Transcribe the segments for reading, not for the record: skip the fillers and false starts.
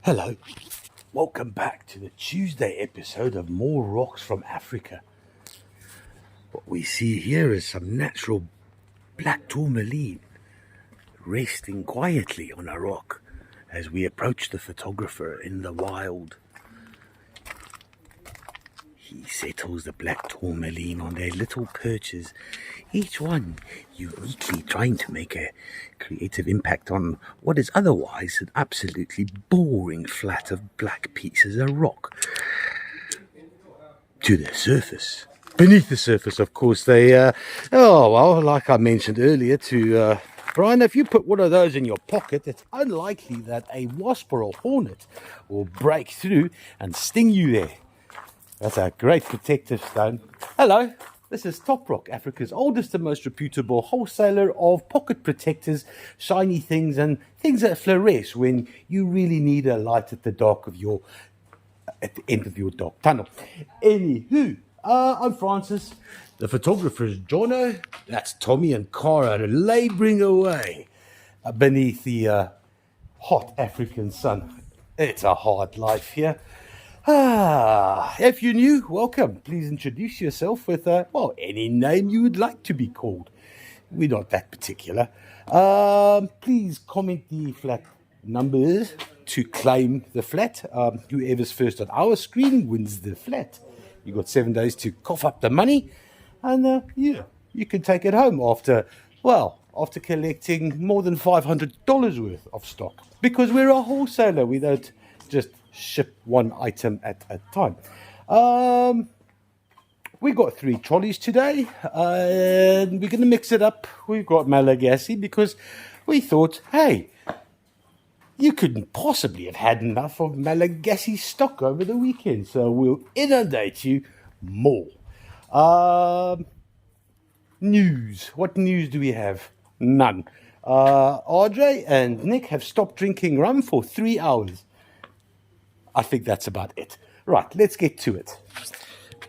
Hello, welcome back to the Tuesday episode of More Rocks from Africa. What we see here is some natural black tourmaline resting quietly on a rock as we approach the photographer in the wild. He settles the black tourmaline on their little perches, each one uniquely trying to make a creative impact on what is otherwise an absolutely boring flat of black pieces of rock. To the surface. Beneath the surface, of course, like I mentioned earlier to Brian, if you put one of those in your pocket, it's unlikely that a wasp or a hornet will break through and sting you there. That's a great protective stone. Hello, this is Toprock, Africa's oldest and most reputable wholesaler of pocket protectors, shiny things and things that fluoresce when you really need a light at the end of your dark tunnel. Anywho, I'm Francis. The photographer is Jono. That's Tommy and Cara labouring away beneath the hot African sun. It's a hard life here. If you're new, welcome. Please introduce yourself with, any name you would like to be called. We're not that particular. Please comment the flat numbers to claim the flat. Whoever's first on our screen wins the flat. You've got 7 days to cough up the money, and you can take it home after collecting more than $500 worth of stock. Because we're a wholesaler, we don't just ship one item at a time. We got 3 trolleys today, and we're going to mix it up. We've got Malagasy because we thought, hey, you couldn't possibly have had enough of Malagasy stock over the weekend, so we'll inundate you more. News. What news do we have? None. RJ and Nick have stopped drinking rum for 3 hours. I think that's about it. Right, let's get to it.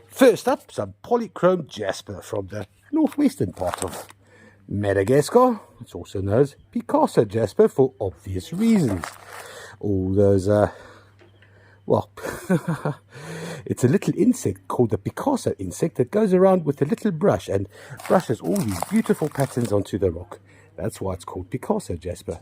First up, some polychrome jasper from the northwestern part of Madagascar. It's also known as Picasso jasper for obvious reasons. All those, it's a little insect called the Picasso insect that goes around with a little brush and brushes all these beautiful patterns onto the rock. That's why it's called Picasso jasper.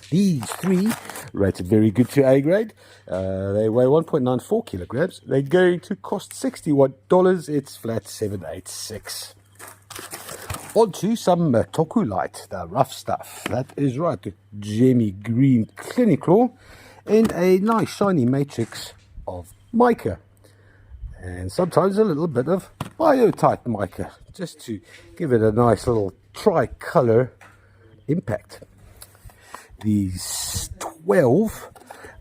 These 3 rated very good to A grade. They weigh 1.94 kilograms. They're going to cost $61. It's flat 786. On to some Tokulite, the rough stuff. That is right, the gemmy green cliniclaw and a nice shiny matrix of mica. And sometimes a little bit of biotite mica, just to give it a nice little tricolour impact. These 12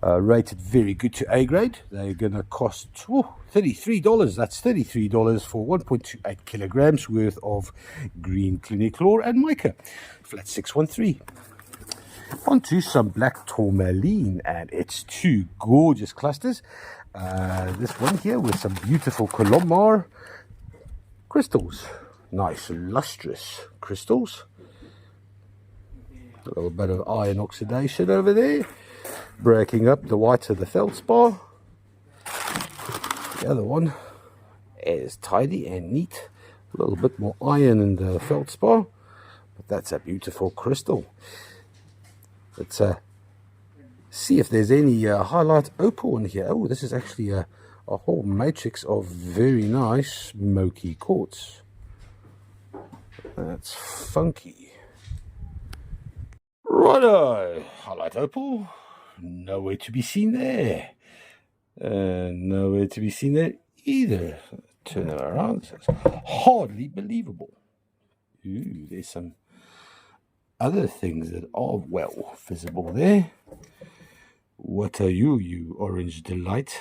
rated very good to A grade. They're going to cost $33. That's $33 for 1.28 kilograms worth of green cliniclaw and mica. Flat 613. On to some black tourmaline, and it's 2 gorgeous clusters. This one here with some beautiful Colomar crystals. Nice lustrous crystals. A little bit of iron oxidation over there, breaking up the white of the feldspar. The other one is tidy and neat. A little bit more iron in the feldspar, but that's a beautiful crystal. Let's see if there's any highlight opal in here. Oh, this is actually a whole matrix of very nice smoky quartz. That's funky. Righto, highlight opal, nowhere to be seen there. Nowhere to be seen there either. Turn it around, it's hardly believable. Ooh, there's some other things that are well visible there. What are you, you orange delight?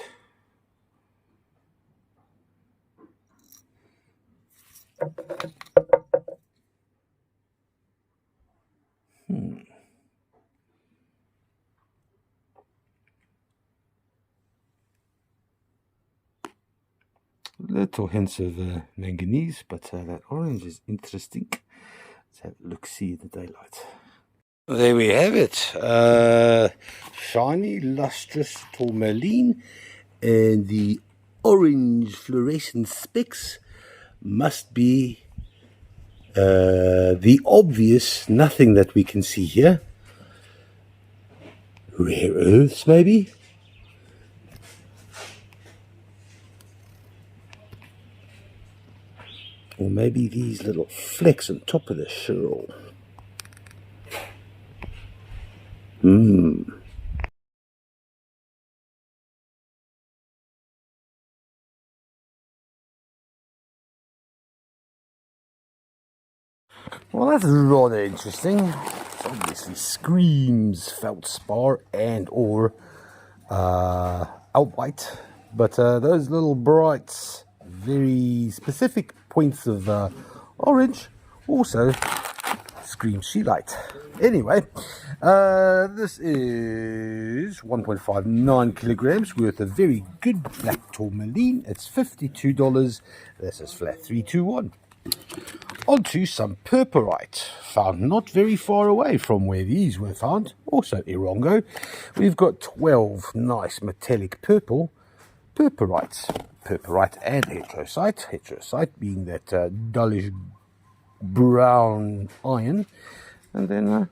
Little hints of manganese, but that orange is interesting. Let's have a look, see the daylight. There we have it. Shiny, lustrous tourmaline, and the orange fluorescent specks must be the obvious nothing that we can see here. Rare earths, maybe? Or maybe these little flecks on top of the shell. Well, that's rather interesting. It obviously screams feldspar and or albite, but those little bright, very specific points of orange also scream scheelite. Anyway, this is 1.59 kilograms worth of very good black tourmaline. It's $52. This is flat 321. Onto some purpurite, found not very far away from where these were found, also Irongo. We've got 12 nice metallic purple purpurites. Purpurite and heterosite. Heterosite being that dullish brown iron. And then a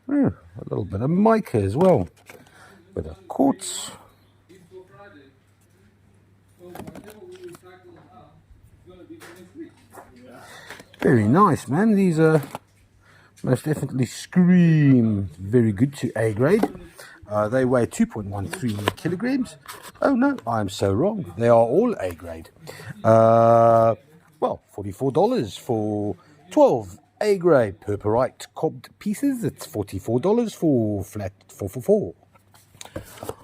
little bit of mica as well. Bit of quartz. Very nice, man. These are most definitely scream very good to A grade. They weigh 2.13 kilograms. Oh no, I'm so wrong. They are all A grade. Well, $44 for 12 A grade purpurite cobbed pieces. It's $44 for flat 444.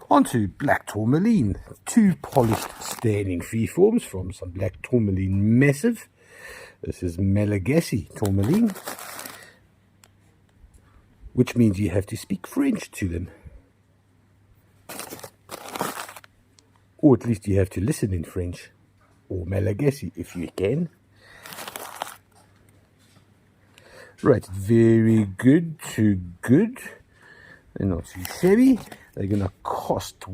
Onto black tourmaline. 2 polished standing freeforms from some black tourmaline massive. This is Malagasy tourmaline, which means you have to speak French to them. Or at least you have to listen in French, or Malagasy if you can. Right, very good to good. They're not too shabby. They're going to cost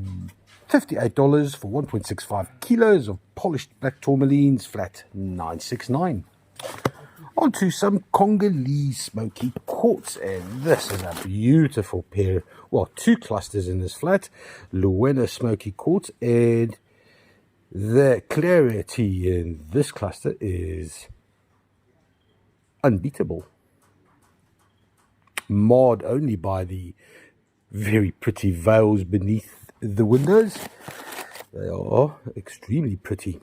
$58 for 1.65 kilos of polished black tourmalines, flat 969. Onto some Congolese smoky quartz, and this is a beautiful pair. Well, 2 clusters in this flat. Luena smoky quartz, and the clarity in this cluster is unbeatable. Marred only by the very pretty veils beneath the windows. They are extremely pretty.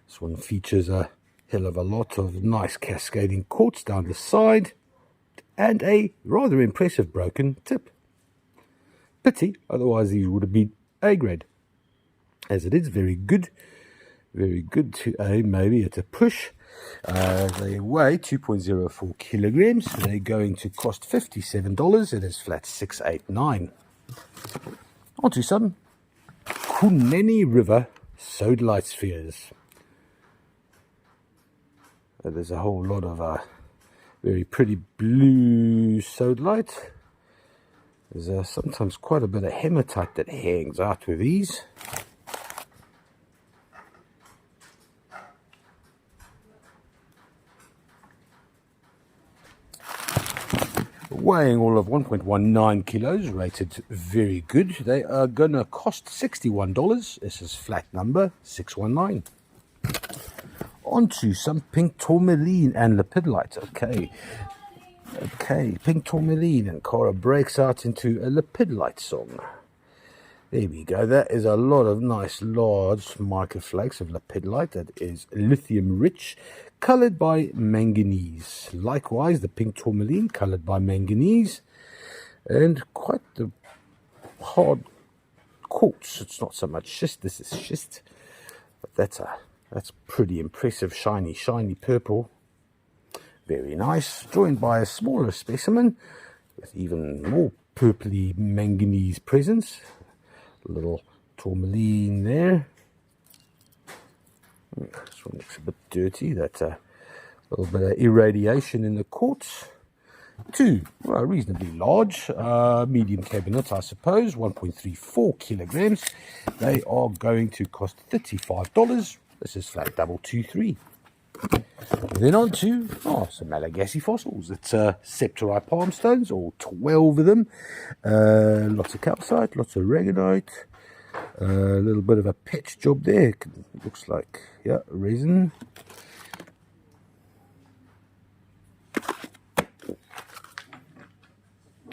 This one features a hell of a lot of nice cascading quartz down the side and a rather impressive broken tip. Pity, otherwise these would have been A grade. As it is, very good to A, maybe at a push. They weigh 2.04 kilograms. They're going to cost $57. It is flat 689. Onto some Kunene River sodalite spheres. There's a whole lot of very pretty blue sodalite. There's sometimes quite a bit of hematite that hangs out with these. Weighing all of 1.19 kilos, rated very good. They are going to cost $61. This is flat number 619. Onto some pink tourmaline and lepidolite. Okay, pink tourmaline, and Cora breaks out into a lepidolite song. There we go. That is a lot of nice large microflakes of lepidolite that is lithium rich, colored by manganese. Likewise, the pink tourmaline colored by manganese, and quite the hard quartz. It's not so much schist. This is schist, but that's pretty impressive, shiny purple. Very nice. Joined by a smaller specimen with even more purpley manganese presence. A little tourmaline there. This one looks a bit dirty. That's a little bit of irradiation in the quartz. Two, well, reasonably large, medium cabinet, I suppose, 1.34 kilograms. They are going to cost $35. This is flat double 2-3. Then on to some Malagasy fossils. It's septari palm stones, all 12 of them. Lots of calcite, lots of aragonite. A little bit of a patch job there. Looks like, yeah, resin.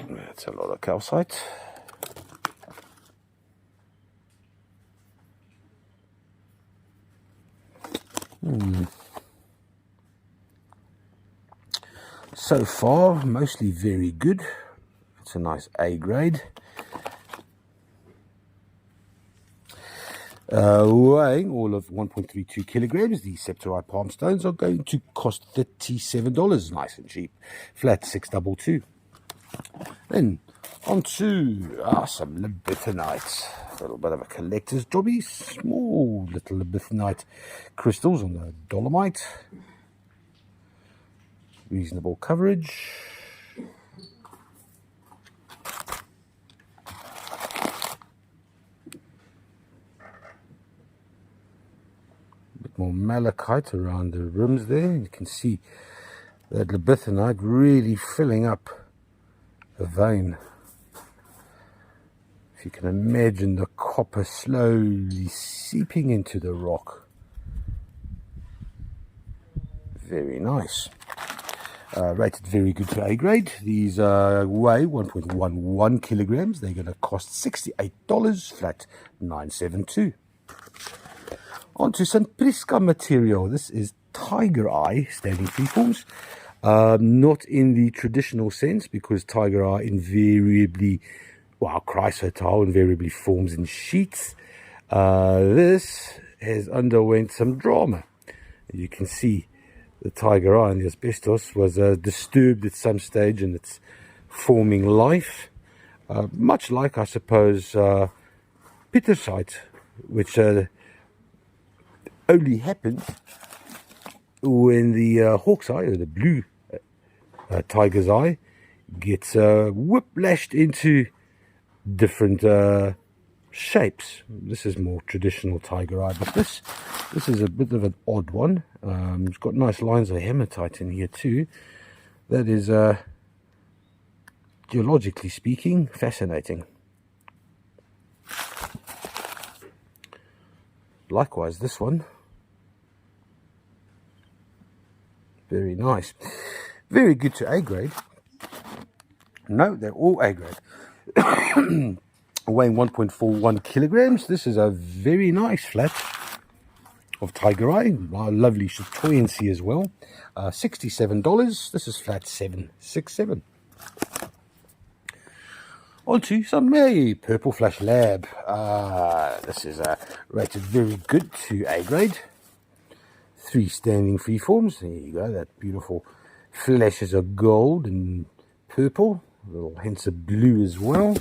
That's a lot of calcite. So far, mostly very good. It's a nice A grade. Weighing all of 1.32 kilograms, these septari palm stones are going to cost $37. Nice and cheap. Flat 622. Then on to some libethynite. A little bit of a collector's jobby. Small little libethynite crystals on the dolomite. Reasonable coverage. Bit more malachite around the rims there. You can see that libethynite really filling up a vein. If you can imagine the copper slowly seeping into the rock. Very nice. Rated very good to A grade. These weigh 1.11 kilograms. They're going to cost $68, flat 972. On to some Prisca material. This is tiger eye standing freeforms. Not in the traditional sense, because tiger eye invariably, well, chrysotile invariably forms in sheets. This has underwent some drama. You can see the tiger eye and the asbestos was disturbed at some stage in its forming life, much like, I suppose, pitersite, which only happens when the hawk's eye, or the blue tiger's eye, gets whiplashed into different shapes. This is more traditional tiger eye, but this is a bit of an odd one. It's got nice lines of hematite in here too. That is, geologically speaking, fascinating. Likewise, this one, very nice. Very good to A grade. No, they're all A grade. Weighing 1.41 kilograms. This is a very nice flat of tiger eye. Lovely chatoyancy as well. $67. This is flat 767. On to some purple flash lab. This is rated very good to A grade. 3 standing freeforms. There you go. That beautiful flashes of gold and purple. Little hints of blue as well.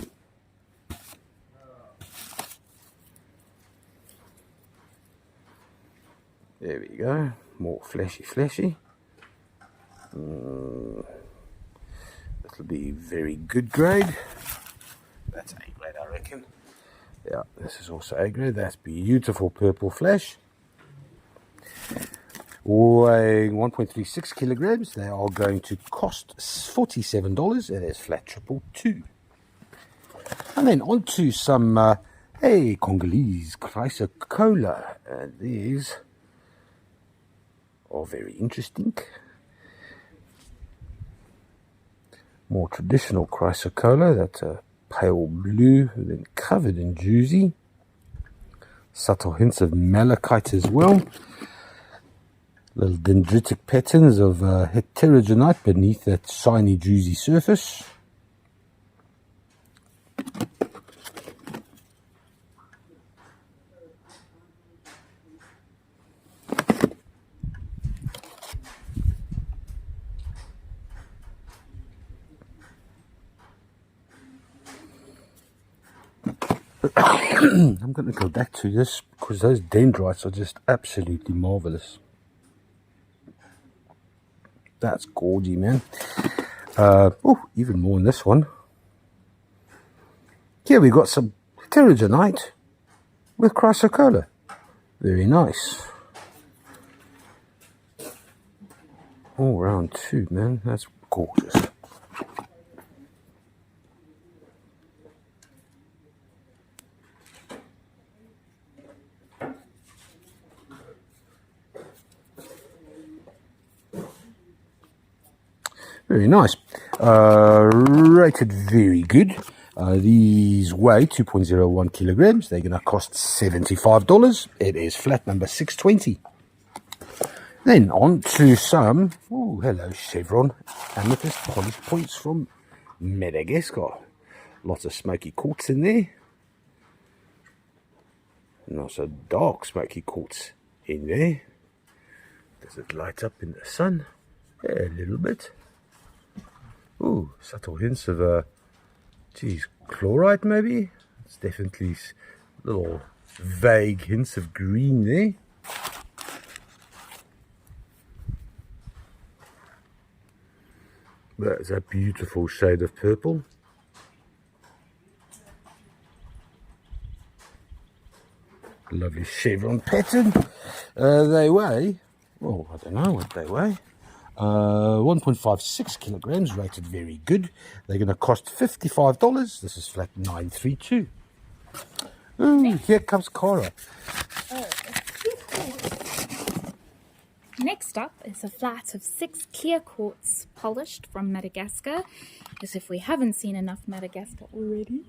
There we go. More flashy. That'll be very good grade. That's A grade, I reckon. Yeah, this is also A grade. That's beautiful purple flash. Weighing 1.36 kilograms. They are going to cost $47. It is flat 222. And then on to some Congolese chrysocolla. These are very interesting. More traditional chrysocolla. That's a pale blue, then covered in juicy. Subtle hints of malachite as well. Little dendritic patterns of heterogenite beneath that shiny, juicy surface. I'm going to go back to this because those dendrites are just absolutely marvelous. That's gorgy, man. Oh, even more in this one. Here we got some pteridonite with chrysocolla. Very nice. All round too, man. That's gorgeous. Very nice. Rated very good. These weigh 2.01 kilograms. They're going to cost $75. It is flat number 620. Then on to some, oh, hello, chevron amethyst polished points from Madagascar. Lots of smoky quartz in there. Lots of dark smoky quartz in there. Does it light up in the sun? Yeah, a little bit. Oh, subtle hints of, chlorite maybe? It's definitely little vague hints of green there. That's a beautiful shade of purple. Lovely chevron pattern. They weigh, well, I don't know what they weigh. 1.56 kilograms, rated very good. They're going to cost $55. This is flat 932. Ooh, here comes Cara. Next up is a flat of 6 clear quartz polished from Madagascar, as if we haven't seen enough Madagascar already.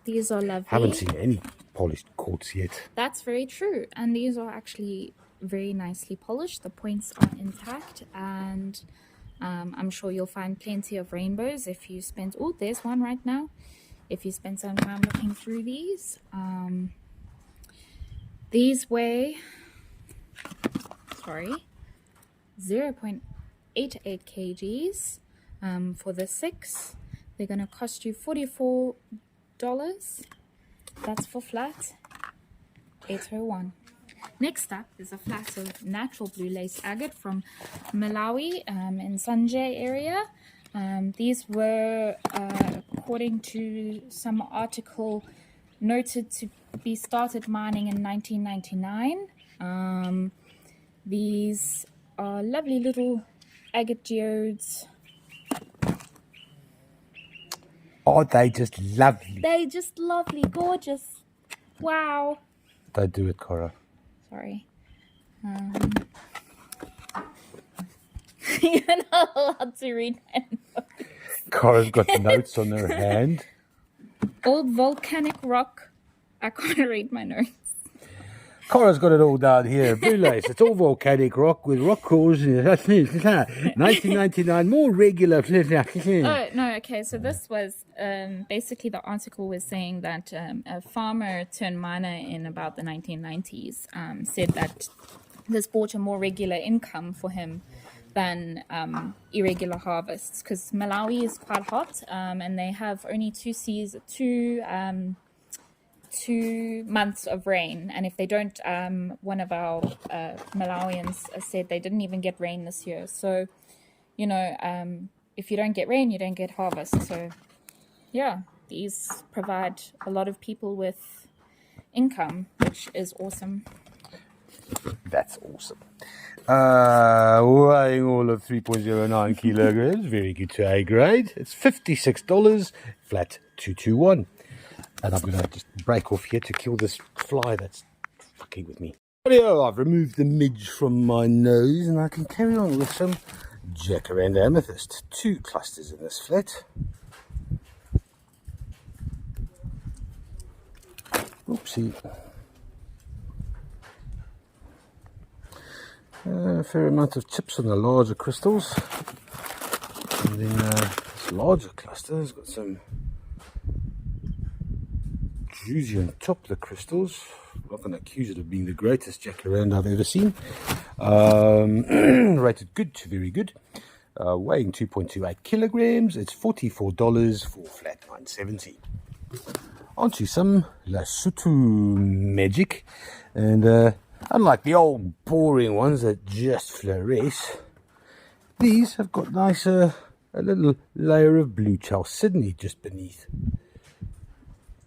These are lovely. Haven't seen any polished quartz yet. That's very true, and these are actually very nicely polished. The points are intact, and I'm sure you'll find plenty of rainbows if you spend, oh, there's one right now, if you spend some time looking through these. These weigh 0.88 kgs for the 6. They're going to cost you $44. That's for flat 801. Next up is a flat of natural blue lace agate from Malawi in Sanje area. These were, according to some article, noted to be started mining in 1999. These are lovely little agate geodes. Oh, they just lovely. They just lovely, gorgeous. Wow. Don't do it, Cara. Sorry. You're not allowed to read my notes. Cara's got notes on her hand. Old volcanic rock. I can't read my notes. Cara's got it all down here. Blue lace. It's all volcanic rock with rock cores. 1999, more regular. Oh, no, okay. So this was basically the article was saying that a farmer turned miner in about the 1990s said that this brought a more regular income for him than irregular harvests, because Malawi is quite hot and they have only 2 months of rain, and if they don't, one of our Malawians said they didn't even get rain this year. So, you know, if you don't get rain, you don't get harvest. So, yeah, these provide a lot of people with income, which is awesome. That's awesome. Weighing all of 3.09 kilograms, very good to A grade. It's $56, flat 221. And I'm going to just break off here to kill this fly that's fucking with me. I've removed the midge from my nose and I can carry on with some jacaranda amethyst. 2 clusters in this flat. Oopsie. A fair amount of chips on the larger crystals. And then this larger cluster has got some juicy on top of the crystals. I'm not going to accuse it of being the greatest jacaranda I've ever seen. Rated good to very good. Weighing 2.28 kilograms. It's $44 for flat 970. Onto some Lesotho magic. And unlike the old boring ones that just fluoresce, these have got nicer a little layer of blue chalcedony just beneath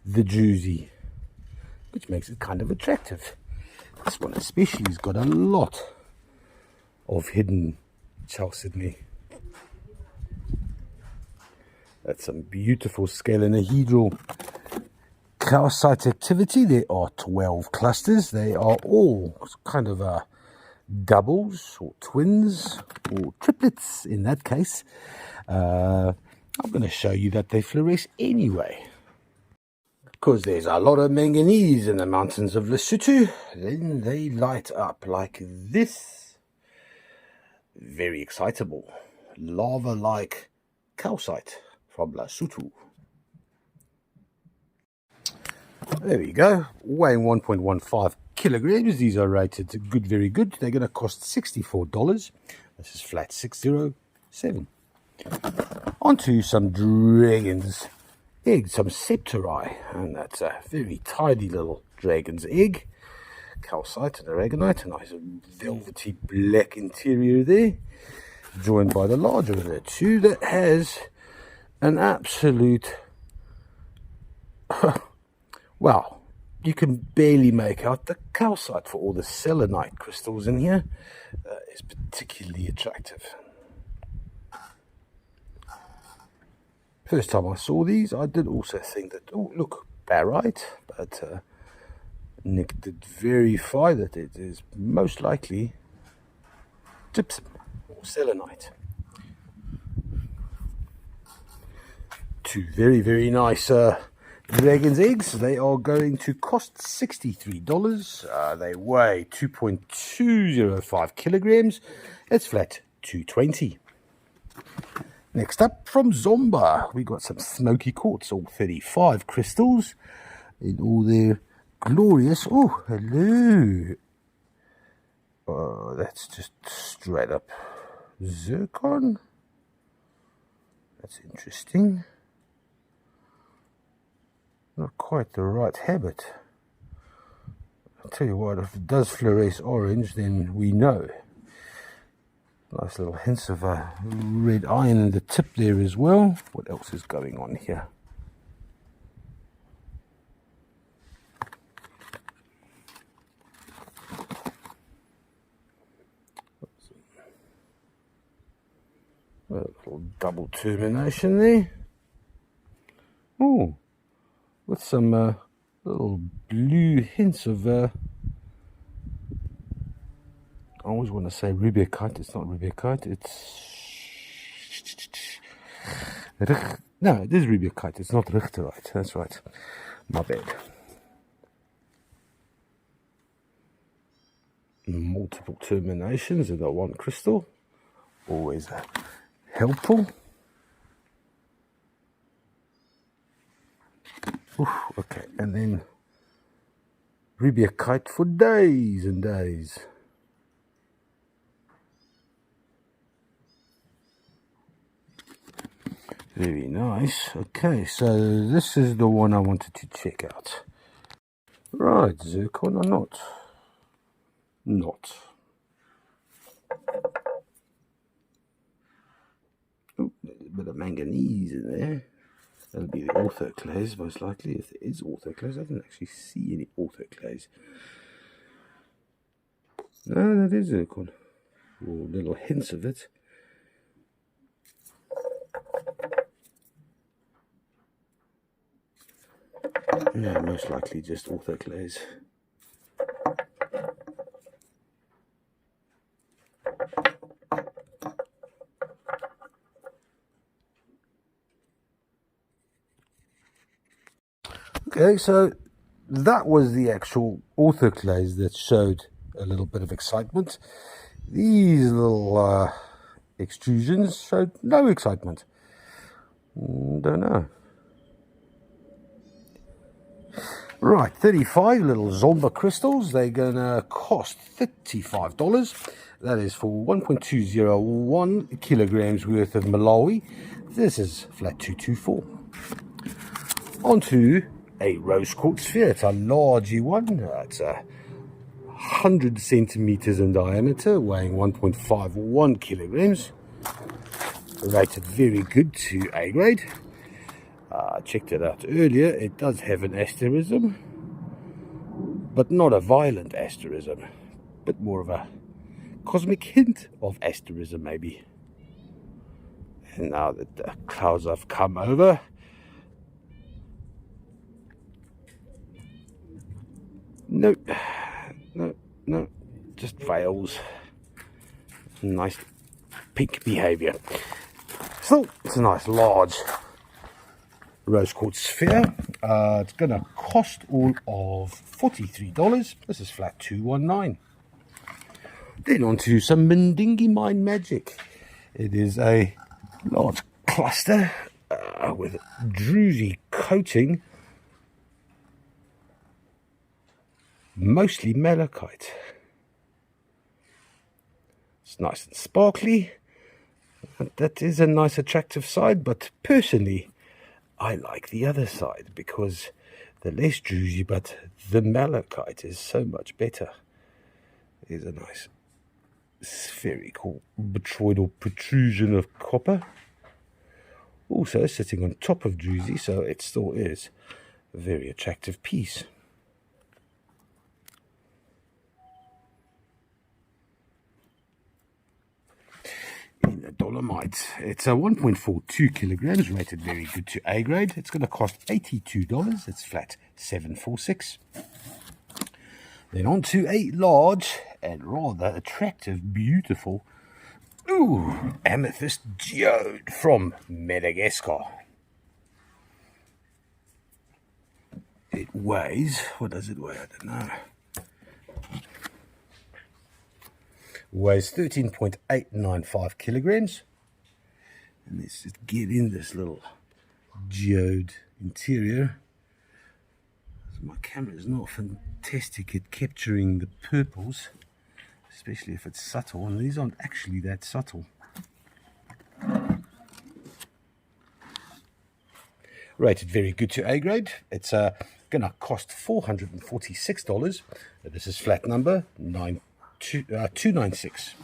the druzy, which makes it kind of attractive. This one especially has got a lot of hidden chalcedony. That's some beautiful scalenohedral calcite activity. There are 12 clusters. They are all kind of doubles or twins or triplets in that case. I'm going to show you that they fluoresce anyway. Because there's a lot of manganese in the mountains of Lesotho, then they light up like this. Very excitable, lava-like calcite from Lesotho. There we go, weighing 1.15 kilograms. These are rated good, very good. They're going to cost $64. This is flat 607. Onto some dragon's egg, some septari, and that's a very tidy little dragon's egg. Calcite and aragonite, a nice velvety black interior there, joined by the larger of the two that has an absolute well, you can barely make out the calcite for all the selenite crystals in here. It's particularly attractive. First time I saw these, I did also think that, oh look, barite, but Nick did verify that it is most likely gypsum or selenite. Two very, very nice dragon's eggs. They are going to cost $63. They weigh 2.205 kilograms. It's flat 220. Next up, from Zomba, we got some smoky quartz, all 35 crystals in all their glorious, oh, hello. Oh, that's just straight up zircon. That's interesting. Not quite the right habit. I'll tell you what, if it does fluoresce orange, then we know. Nice little hints of red iron in the tip there as well. What else is going on here? A little double termination there. Oh, with some little blue hints of I always want to say rubiacite. It's not rubiacite. It's no, it is rubiacite. It's not richterite. That's right. My bad. Multiple terminations in the one crystal. Always helpful. Oof, okay, and then rubiacite for days and days. Very nice. Okay, so this is the one I wanted to check out. Right, zircon or not? Not. Oh, there's a bit of manganese in there. That'll be the orthoclase, most likely, if there is orthoclase. I didn't actually see any orthoclase. No, that is zircon. Or little hints of it. Yeah, most likely just orthoclase. Okay, so that was the actual orthoclase that showed a little bit of excitement. These little extrusions showed no excitement. Don't know. Right, 35 little Zomba crystals. They're going to cost $35. That is for 1.201 kilograms worth of Malawi. This is flat 224. Onto a rose quartz sphere. It's a large one. It's 100 centimeters in diameter, weighing 1.51 kilograms. rated very good to A grade. I checked it out earlier. It does have an asterism, but not a violent asterism, but more of a cosmic hint of asterism maybe. And now that the clouds have come over, no, just veils. Nice pink behavior. Still, it's a nice large rose quartz sphere. It's going to cost all of $43. This is flat 219. Then on to some Mendingi Mine magic. It is a large cluster with druzy coating, mostly malachite. It's nice and sparkly. That is a nice attractive side, but personally I like the other side because the less druzy but the malachite is so much better. There's a nice spherical botryoidal protrusion of copper, also sitting on top of druzy, so it still is a very attractive piece. In the dolomite, it's a 1.42 kilograms, rated very good to A grade. It's going to cost $82. It's flat 746. Then on to a large and rather attractive, beautiful amethyst geode from Madagascar. It weighs, what does it weigh? I don't know. Weighs 13.895 kilograms. And let's just get in this little geode interior. My camera is not fantastic at capturing the purples, especially if it's subtle, and these aren't actually that subtle. Rated very good to A grade. It's going to cost $446. This is flat number 296.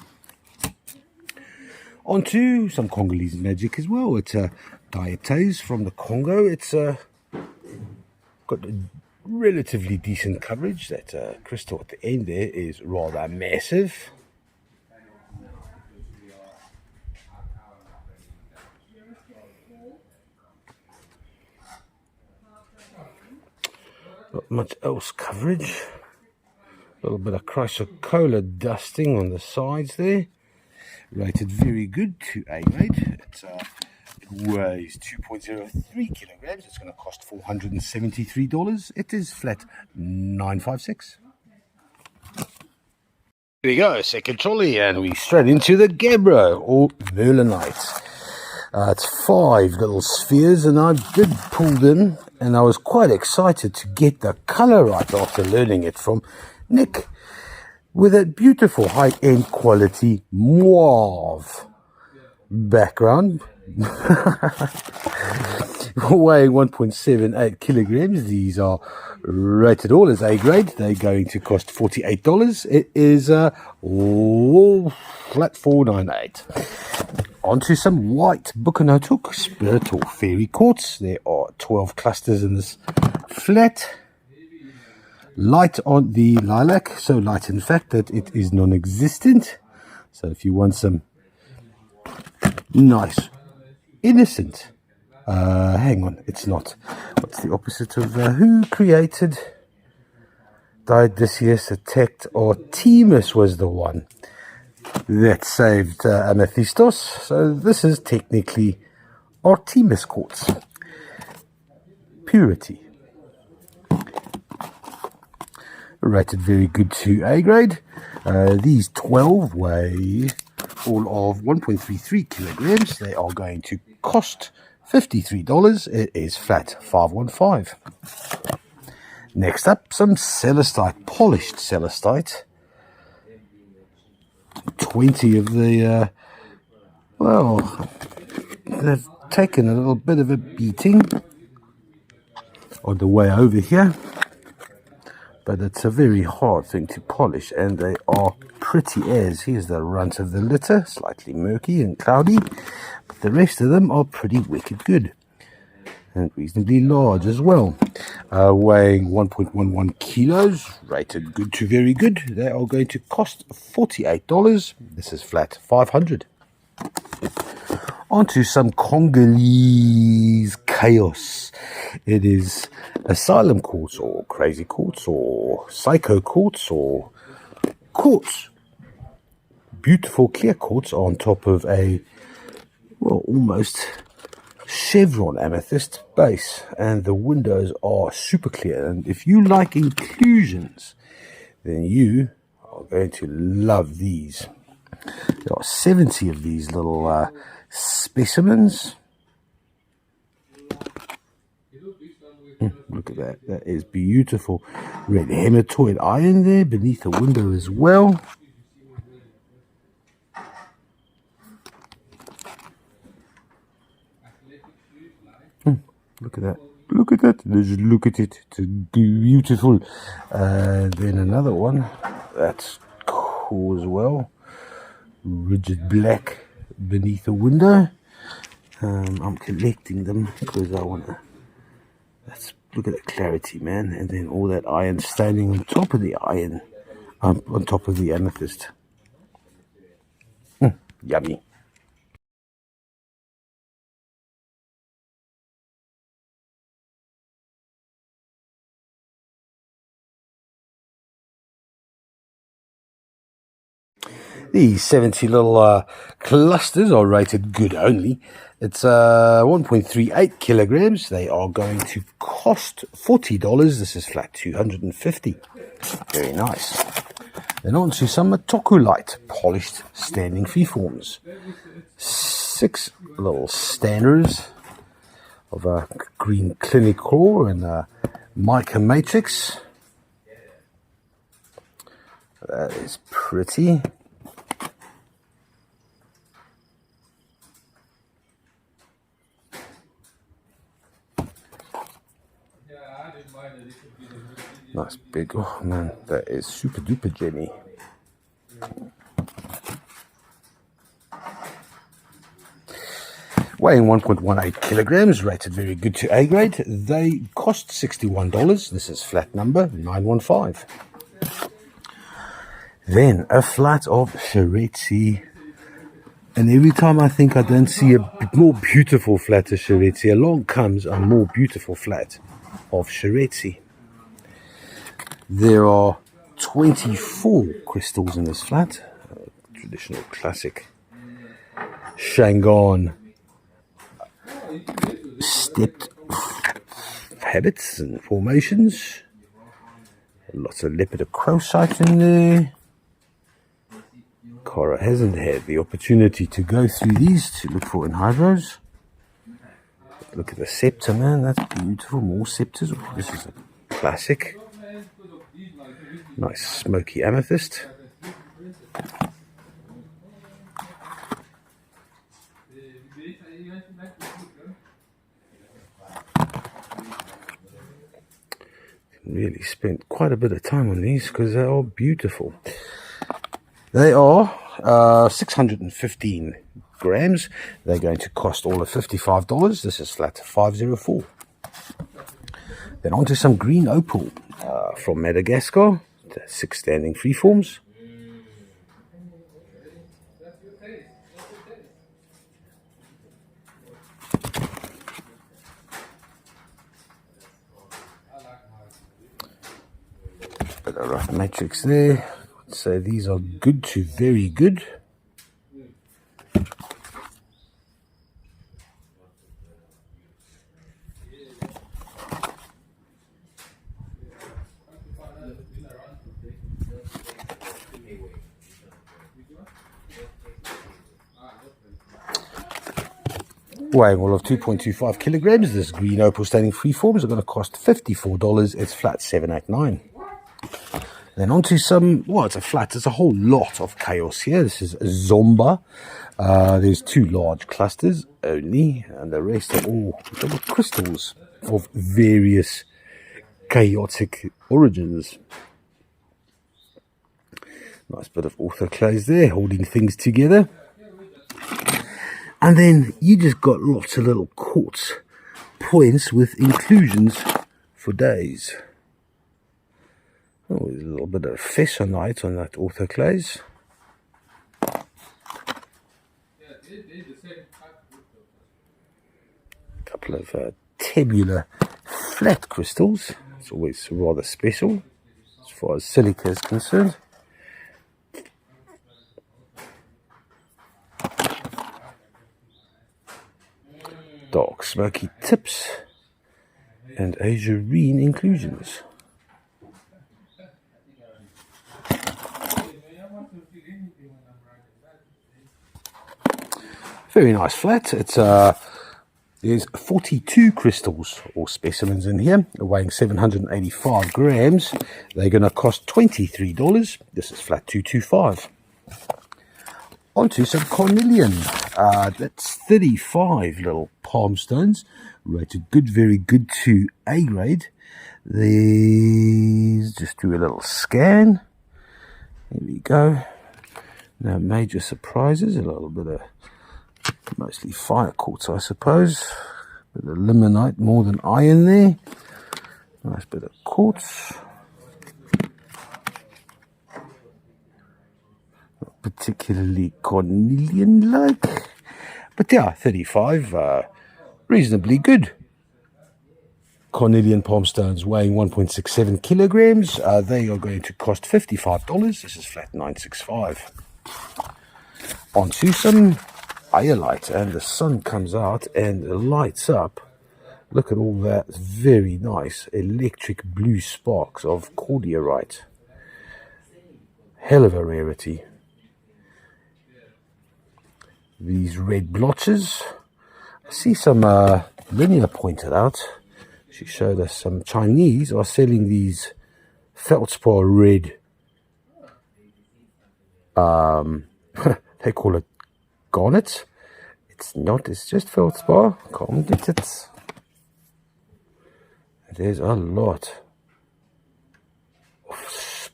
On to some Congolese magic as well. It's a diates from the Congo. It's got a relatively decent coverage. That crystal at the end there is rather massive. Not much else coverage. A little bit of chrysocolla dusting on the sides there. Rated very good to A grade. It weighs 2.03 kilograms. It's going to cost $473. It is flat 956. Here we go, second trolley, and we straight into the gabbro or merlinite. It's 5 little spheres, and I did pull them, and I was quite excited to get the color right after learning it from Nick, with a beautiful high-end quality mauve background. Weighing 1.78 kilograms. These are rated all as A grade. They're going to cost $48. It is flat 498. Onto some white Bucanotuk spiritual fairy quartz. There are 12 clusters in this flat. Light on the lilac, so light in fact that it is non-existent. So if you want some nice, innocent, hang on, it's not. What's the opposite of who created Dionysius attacked Artemis was the one that saved Amethystos. So this is technically Artemis quartz. Purity. Rated very good to A grade. These 12 weigh all of 1.33 kilograms. They are going to cost $53. It is flat 515. Next up, some celestite, polished celestite. 20 of the, well, they've taken a little bit of a beating on the way over here. but it's a very hard thing to polish, and they are pretty as. Here's the runt of the litter, slightly murky and cloudy, but the rest of them are pretty wicked good and reasonably large as well. Weighing 1.11 kilos, rated good to very good. They are going to cost $48. This is flat $500. Onto some Congolese chaos. It is asylum courts or crazy courts or psycho courts or courts. Beautiful clear courts on top of a, well, almost chevron amethyst base, and the windows are super clear. And if you like inclusions, then you are going to love these. There are 70 of these little specimens. Look at that. That is beautiful. Red hematoid iron there beneath the window as well. Look at that. Look at that. Just look at it. It's beautiful. Then another one. That's cool as well. Rigid black beneath the window. I'm collecting them because I want to. Look at that clarity, man. And then all that iron standing on top of the iron. On top of the amethyst. Yummy. These 70 little clusters are rated good only. It's 1.38 kilograms. They are going to cost $40. This is flat $250. Very nice. Then on to some Matokulite polished standing freeforms. 6 little standers of a green clinic core and a mica matrix. That is pretty. Nice big, oh man, that is super duper gemmy. Weighing 1.18 kilograms, rated very good to A grade. They cost $61. This is flat number 915. Then a flat of Cheretzi. And every time I think I don't see a more beautiful flat of Cheretzi, along comes a more beautiful flat of Cheretzi. There are 24 crystals in this flat. Traditional classic Shangon stepped habits and formations. Lots of lepidocrocite in there. Cora hasn't had the opportunity to go through these to look for anhydros. Look at the scepter, man. That's beautiful. More scepters. This is a classic. Nice smoky amethyst. Really spent quite a bit of time on these because they are beautiful. They are 615 grams. They're going to cost all of $55. This is flat 504. Then on to some green opal from Madagascar. 6 standing freeforms. Bit of rough matrix there. So these are good to very good. Weighing all of 2.25 kilograms, this green opal standing freeforms are going to cost $54. It's flat 789. Then on to some, well, it's a flat, there's a whole lot of chaos here. This is Zomba. There's 2 large clusters only, and the rest are all little crystals of various chaotic origins. Nice bit of orthoclase there, holding things together. And then you just got lots of little quartz points with inclusions for days. Oh, there's a little bit of fesonite on that orthoclase. A couple of tabular flat crystals. It's always rather special as far as silica is concerned. Dark smoky tips and azurine inclusions. Very nice flat. There's 42 crystals or specimens in here, weighing 785 grams. They're going to cost $23. This is flat 225. Onto some cornelian. That's 35 little palm stones, rated good, very good to A grade. These, just do a little scan. There we go. No major surprises. A little bit of mostly fire quartz, I suppose. Bit of limonite more than iron there. Nice bit of quartz. Not particularly cornelian-like, but yeah, 35, reasonably good. Cornelian palm stones weighing 1.67 kilograms. They are going to cost $55. This is flat 965. Onto some iolite, and the sun comes out and lights up. Look at all that very nice electric blue sparks of cordiorite. Hell of a rarity. These red blotches. I see some Linnea pointed out. She showed us some Chinese are selling these feldspar red. They call it garnet. It's not, it's just feldspar. Can't get it. There's a lot of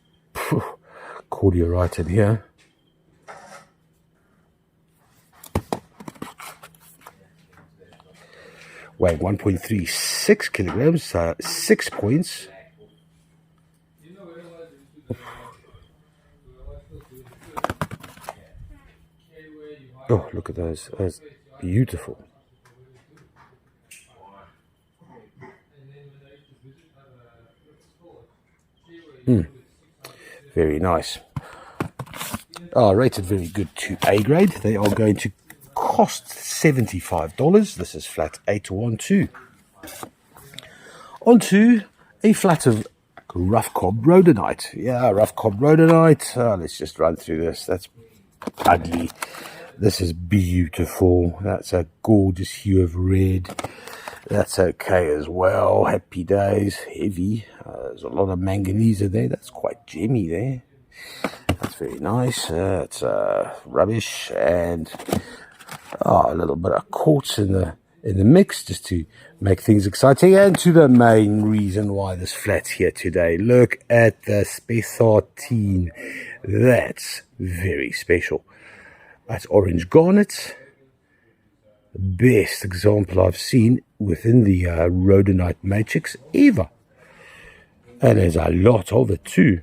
cordiorite in here. Weighing 1.36 kilograms, 6 points. Oh, look at those. That's beautiful. Very nice. Rated very good to A grade. They are going to cost $75. This is flat 812. Onto a flat of rough cob rhodonite. Yeah, rough cob rhodonite. Let's just run through this. That's ugly. This is beautiful. That's a gorgeous hue of red. That's okay as well. Happy days. Heavy. There's a lot of manganese in there. That's quite gemmy there. That's very nice. It's rubbish, and a little bit of quartz in the mix just to make things exciting. And to the main reason why this flat's here today. Look at the spessartine. That's very special. That's orange garnet. Best example I've seen within the rhodonite matrix ever. And there's a lot of it too.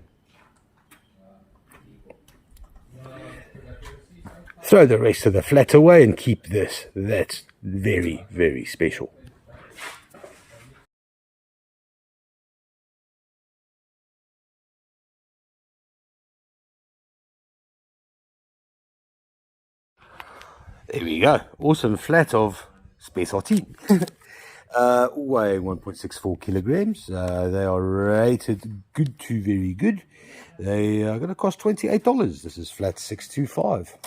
Throw the rest of the flat away and keep this. That's very, very special. There we go. Awesome flat of spessartine. Weighing 1.64 kilograms. They are rated good to very good. They are going to cost $28. This is flat 625.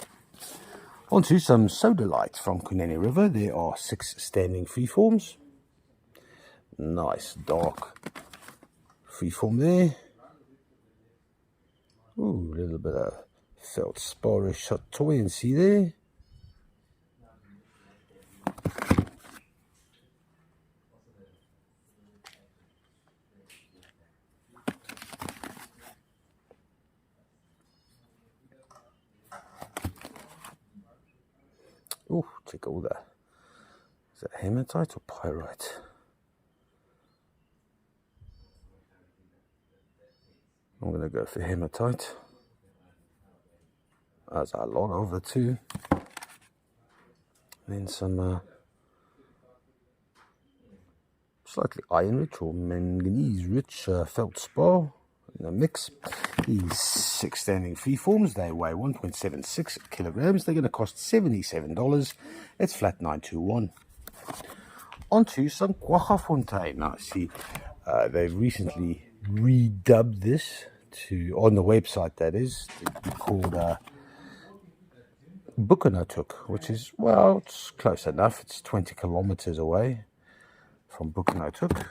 Onto some sodalite from Kunene River. There are 6 standing freeforms. Nice dark freeform there. Ooh, a little bit of feldsparish chatoyancy there. Oh, check all that. Is that hematite or pyrite? I'm going to go for hematite. There's a lot of it too. Then some slightly iron-rich or manganese-rich feldspar in the mix. These 6 standing freeforms, they weigh 1.76 kilograms. They're going to cost $77. It's flat 921. Onto some Kwaggafontein. Now, see, they've recently redubbed this to, on the website that is, to be called Bukanatuk, which is, well, it's close enough. It's 20 kilometers away from Bukanatuk.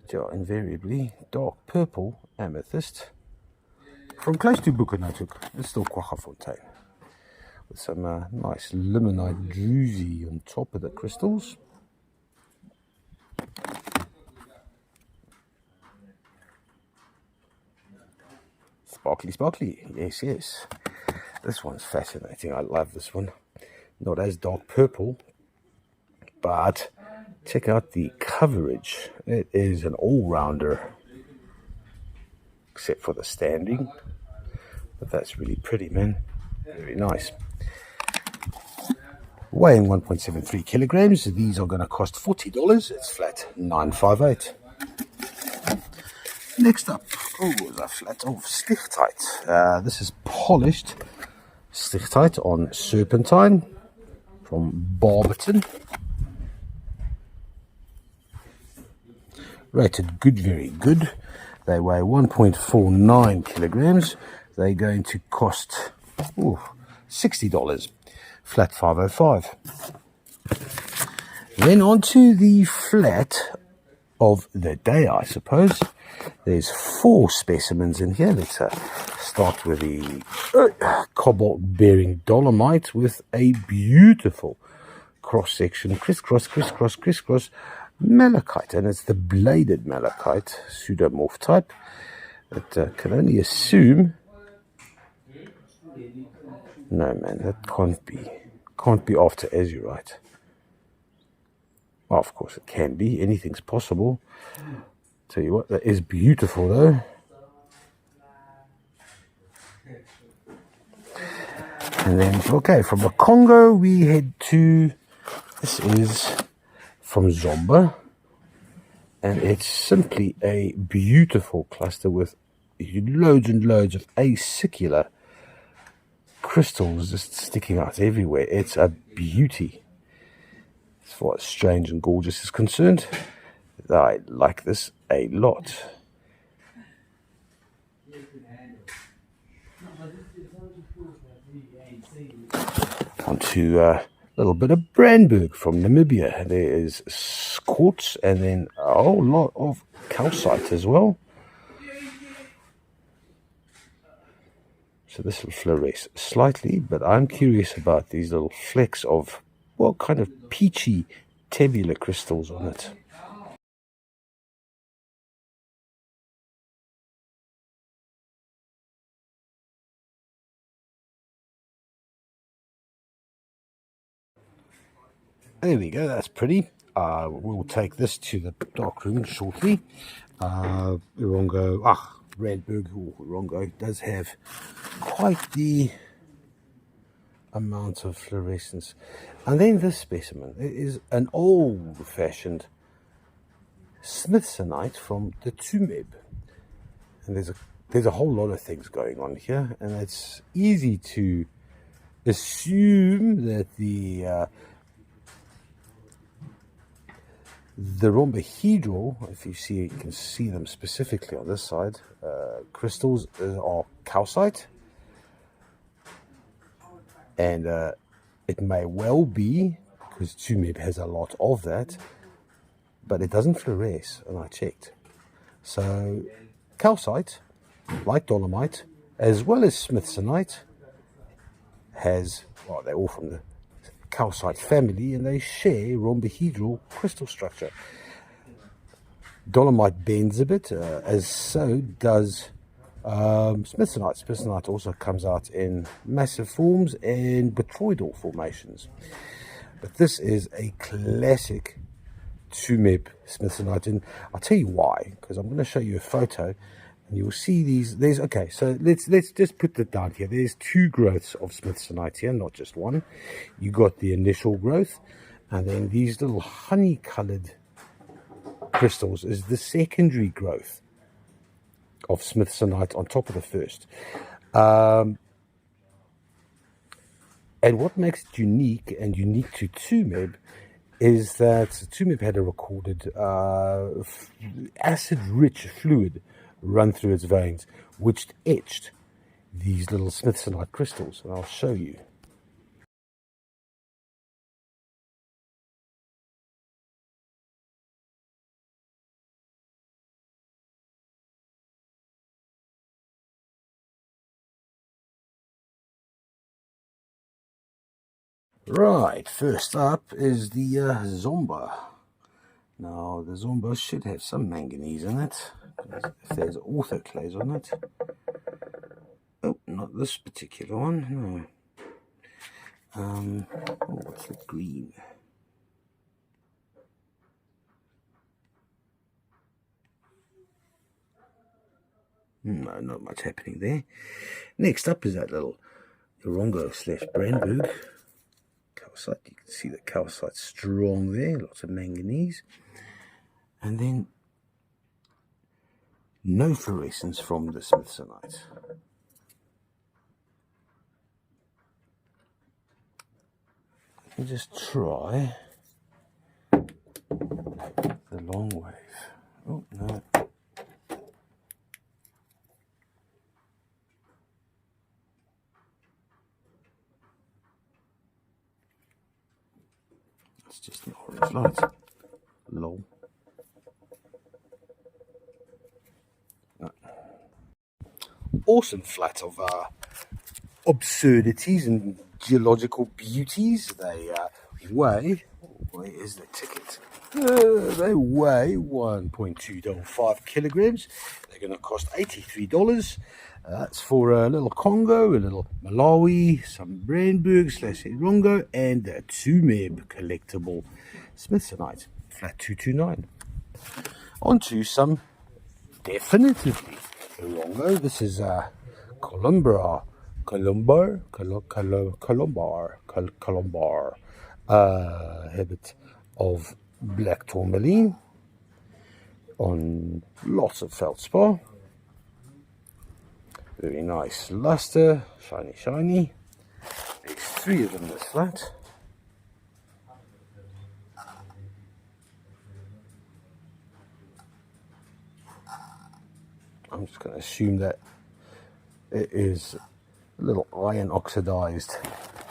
They are invariably dark purple amethyst from close to Bukanatuk. It's still Kwaggafontein, with some nice limonite druzy on top of the crystals. Sparkly, sparkly. Yes, yes. This one's fascinating. I love this one. Not as dark purple, but check out the coverage. It is an all-rounder, except for the standing. But that's really pretty, man. Very nice. Weighing 1.73 kilograms. These are going to cost $40. It's flat 958. Next up, a flat of stichtite. This is polished stichtite on serpentine from Barberton. Rated good, very good. They weigh 1.49 kilograms. They're going to cost $60. Flat 505. Then on to the flat of the day, I suppose. There's 4 specimens in here. Let's start with the cobalt-bearing dolomite with a beautiful cross-section, crisscross malachite, and it's the bladed malachite pseudomorph type. That can only assume. No, man, that can't be after azurite. Well, of course it can be. Anything's possible. Tell you what, that is beautiful though. And then, okay, from the Congo we head to, this is from Zomba, and it's simply a beautiful cluster with loads and loads of acicular crystals just sticking out everywhere. It's a beauty as far as strange and gorgeous is concerned. I like this a lot. Onto a little bit of Brandberg from Namibia. There is quartz and then a whole lot of calcite as well. So this will fluoresce slightly, but I'm curious about these little flecks of, well, kind of peachy tabular crystals on it. There we go, that's pretty. We'll take this to the darkroom shortly. Urongo, Brandberg, Urongo does have quite the amount of fluorescence. And then this specimen, it is an old-fashioned smithsonite from the Tumeb. And there's a whole lot of things going on here, and it's easy to assume that the rhombohedral, if you can see them specifically on this side, crystals are calcite, and it may well be, because Tumeb has a lot of that, but it doesn't fluoresce, and I checked. So calcite, like dolomite, as well as smithsonite, they're all from the calcite family, and they share rhombohedral crystal structure. Dolomite bends a bit, as so does Smithsonite. Smithsonite also comes out in massive forms and botryoidal formations. But this is a classic 2-meb smithsonite, and I'll tell you why, because I'm going to show you a photo and you'll see these. There's okay, so let's just put that down here. There's 2 growths of smithsonite here, not just one. You got the initial growth, and then these little honey colored crystals is the secondary growth of smithsonite on top of the first. And what makes it unique and unique to 2-meb is that 2-meb had a recorded acid-rich fluid run through its veins, which etched these little smithsonite crystals, and I'll show you. Right, first up is the Zomba. Now, the Zomba should have some manganese in it, if there's orthoclase on it. Oh, not this particular one, no. Oh, what's the green? No, not much happening there. Next up is that little Irongo / Brandberg calcite. You can see the calcite's strong there, lots of manganese. And then no fluorescence from the smithsonite. Let me just try the long wave. Oh, no. It's just an orange light. Lol. No. Awesome flat of absurdities and geological beauties. They weigh, where is the ticket? They weigh 1.255 kilograms. They're going to cost $83. That's for a little Congo, a little Malawi, some Brandberg / Irongo, and a 2-meb collectible smithsonite, flat 229. On to some definitively Irongo. This is Columbar, habit of black tourmaline on lots of feldspar. Very nice luster, shiny. There's 3 of them this flat. I'm just going to assume that it is a little iron oxidized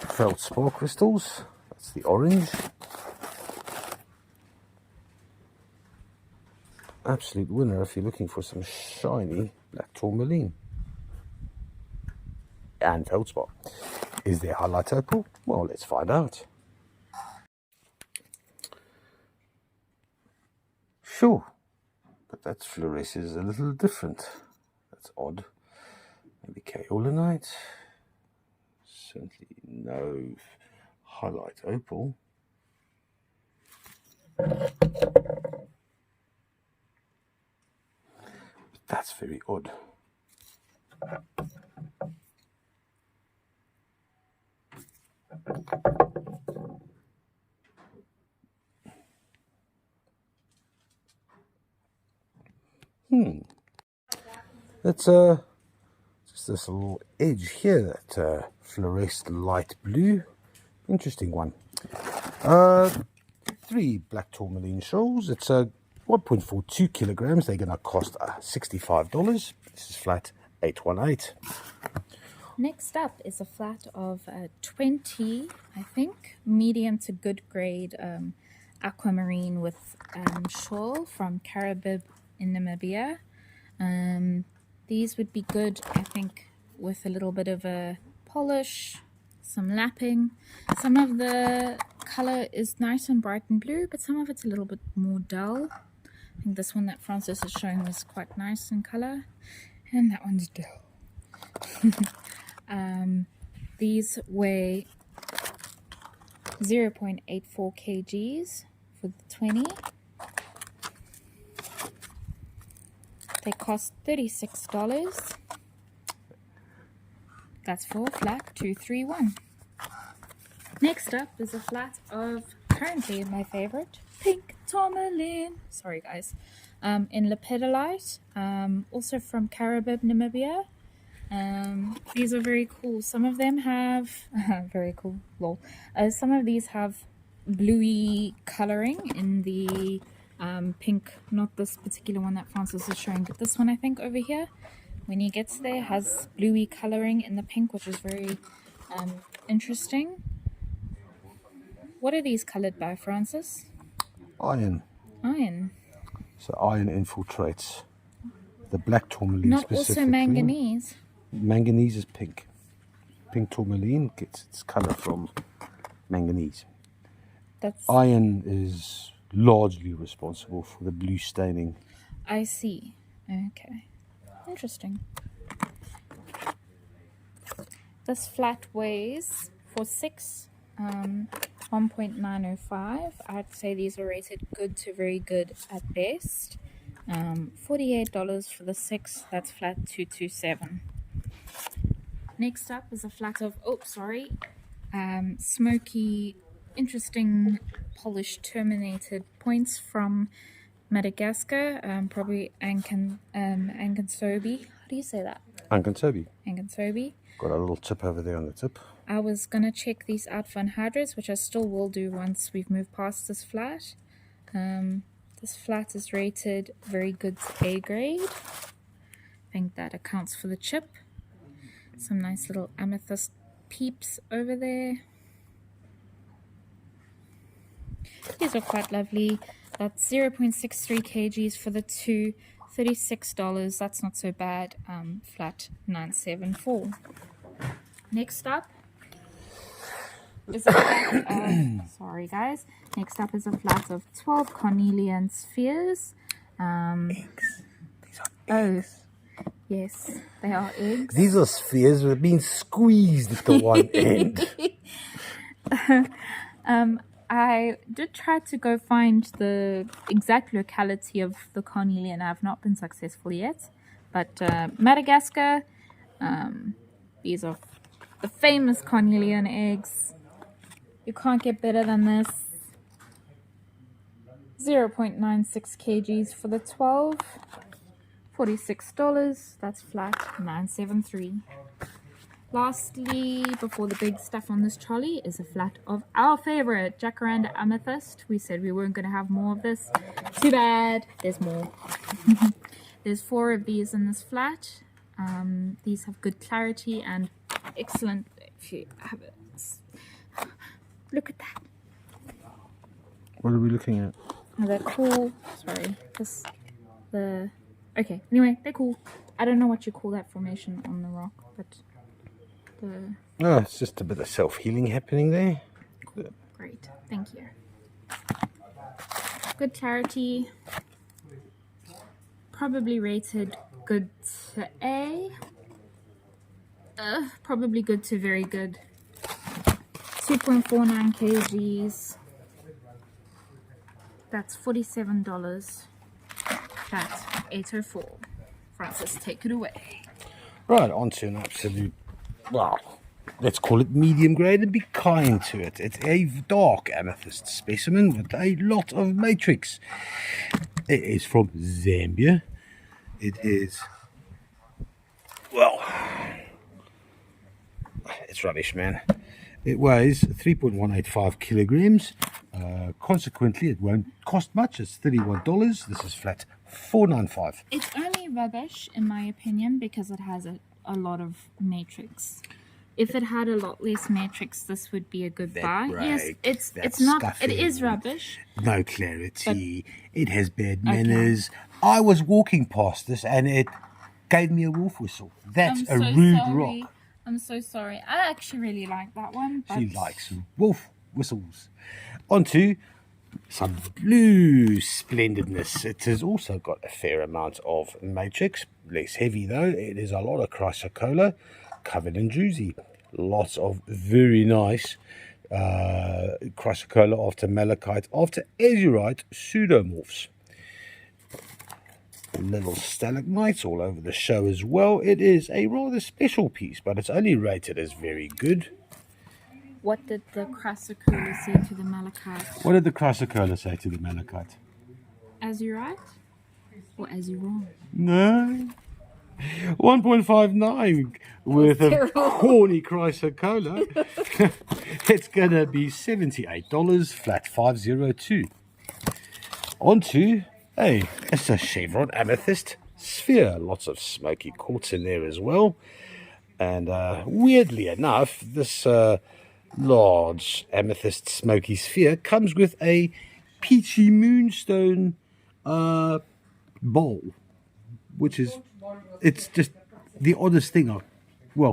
feldspar crystals. That's the orange. Absolute winner if you're looking for some shiny black tourmaline and feldspar. Is there highlight opal? Well, let's find out. Sure, but that fluoresces a little different. That's odd. Maybe kaolinite. Certainly no highlight opal. That's very odd. That's just this little edge here that fluoresced light blue. Interesting one. 3 black tourmaline shoals. It's 1.42 kilograms. They're going to cost $65. This is flat 818. Next up is a flat of 20, I think, medium to good grade aquamarine with shoal from Caribib in Namibia. These would be good, I think, with a little bit of a polish, some lapping. Some of the color is nice and bright and blue, but some of it's a little bit more dull. I think this one that Francis is showing was quite nice in color. And that one's dull. These weigh 0.84 kgs for the 20. They cost $36. That's for flat 231. Next up is a flat of currently my favorite, pink tourmaline. Sorry guys. In lepidolite, also from Caribib, Namibia. These are very cool. Some of them have very cool. Lol. Some of these have bluey coloring in the pink. Not this particular one that Francis is showing, but this one I think over here. When he gets there, has bluey coloring in the pink, which is very interesting. What are these colored by, Francis? Iron. Iron. So iron infiltrates the black tourmaline. Not specifically. also manganese. Manganese is pink. Pink tourmaline gets its color from manganese. That's. Iron is largely responsible for the blue staining. I see. Okay. Interesting. This flat weighs for 6, 1.905. I'd say these are rated good to very good at best. $48 for the 6. That's flat 227. Next up is a flat of smoky, interesting, polished, terminated points from Madagascar. Probably Ankansobi. How do you say that? Ankansobi. Ankansobi. Got a little tip over there on the tip. I was gonna check these out for anhydrous, which I still will do once we've moved past this flat. This flat is rated very good to A grade. I think that accounts for the chip. Some nice little amethyst peeps over there. These are quite lovely. That's 0.63 kgs for the 2, $36. That's not so bad. Flat 974. Next up is a flat of, sorry guys. Next up is a flat of 12 cornelian spheres. Eggs. These are eggs. Oh, yes, they are eggs. These are spheres that have been squeezed at the one end. I did try to go find the exact locality of the cornelian. I have not been successful yet. But Madagascar, these are the famous cornelian eggs. You can't get better than this. 0.96 kgs for the 12. $46. That's flat 973. Lastly, before the big stuff on this trolley, is a flat of our favorite Jacaranda Amethyst. We said we weren't going to have more of this. Too bad. There's more. There's 4 of these in this flat. These have good clarity and excellent. If you have it, look at that. What are we looking at? Oh, they're cool. Sorry, okay. Anyway, they're cool. I don't know what you call that formation on the rock, but. Oh, it's just a bit of self-healing happening there. Cool. Great, thank you. Good clarity. Probably rated good to A. Probably good to very good. 2.49 kgs. That's $47. That's 804. Francis, take it away. Right, on to an absolute, well, let's call it medium grade and be kind to it. It's a dark amethyst specimen with a lot of matrix. It is from Zambia. It is, well, it's rubbish, man. It weighs 3.185 kilograms. Consequently, it won't cost much. It's $31. This is flat 495. It's only rubbish, in my opinion, because it has a lot of matrix. If it had a lot less matrix, this would be a good buy. Yes, it's not. Scuffing. It is rubbish. No clarity. It has bad manners. Okay. I was walking past this and it gave me a wolf whistle. That's a rude rock. I'm so sorry. I actually really like that one. But... She likes wolf whistles. On to some blue splendidness. It has also got a fair amount of matrix, less heavy though. It is a lot of chrysocolla covered in druzy. Lots of very nice chrysocolla after malachite, after azurite pseudomorphs. Little stalagmites all over the show as well. It is a rather special piece, but it's only rated as very good. What did the chrysocolla say to the malachite? What did the chrysocolla say to the malachite? As you right or as you wrong? No. 1.59 worth of corny chrysocolla. It's going to be $78 flat 502. Onto it's a chevron amethyst sphere. Lots of smoky quartz in there as well. And weirdly enough, this large amethyst smoky sphere comes with a peachy moonstone bowl, which is, it's just the oddest thing,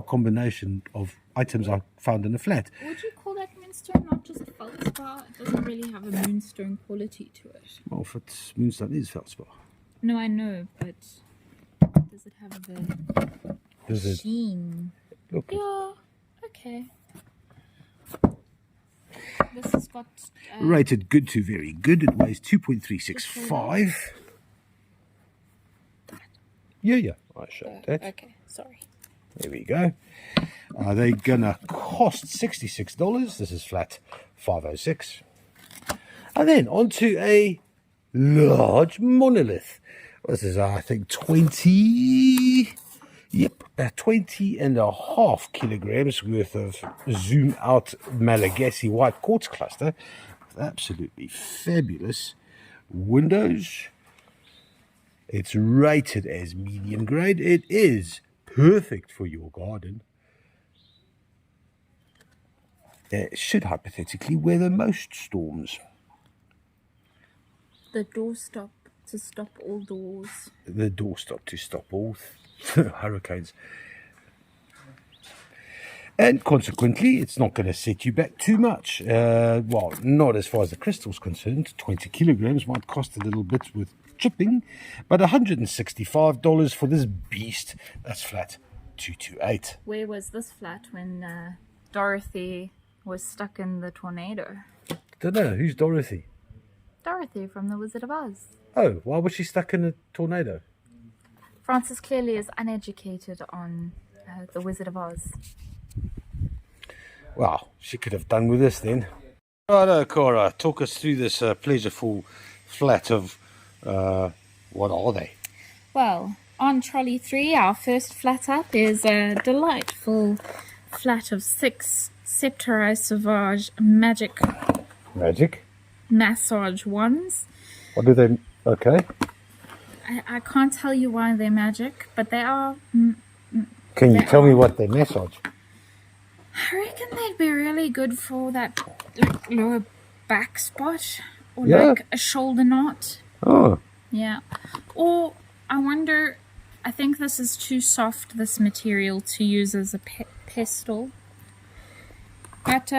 combination of items I found in a flat. Would you call that moonstone not just feldspar? It doesn't really have a moonstone quality to it. Well, if it's moonstone, it is feldspar. No, I know, but does it have the sheen? Look. Yeah, okay. This has got... rated good to very good. It weighs 2.365. Yeah, I showed that. Okay, sorry. There we go. They're gonna cost $66. This is flat 506. And then onto a large monolith. This is, I think, 20 and a half kilograms worth of zoom out Malagasy white quartz cluster. Absolutely fabulous windows. It's rated as medium grade. It is perfect for your garden. It should hypothetically weather most storms. The doorstop to stop all doors. The doorstop to stop all hurricanes. And consequently, it's not going to set you back too much. Well, not as far as the crystal's concerned. 20 kilograms might cost a little bit with chipping, but $165 for this beast. That's flat 228. Where was this flat when Dorothy was stuck in the tornado? Don't know. Who's Dorothy? Dorothy from The Wizard of Oz. Oh, why was she stuck in a tornado? Francis clearly is uneducated on The Wizard of Oz. Well, she could have done with this then. Righto, Cora, talk us through this pleasureful flat of, what are they? Well, on trolley 3, our first flat up is a delightful flat of 6 Septari Sauvage Magic Massage wands. What do they... Okay. I can't tell you why they're magic, but they are... Can you tell me what they massage? I reckon they'd be really good for that lower back spot, or like a shoulder knot. Oh. Yeah. Or I wonder, I think this is too soft, this material, to use as a pestle. But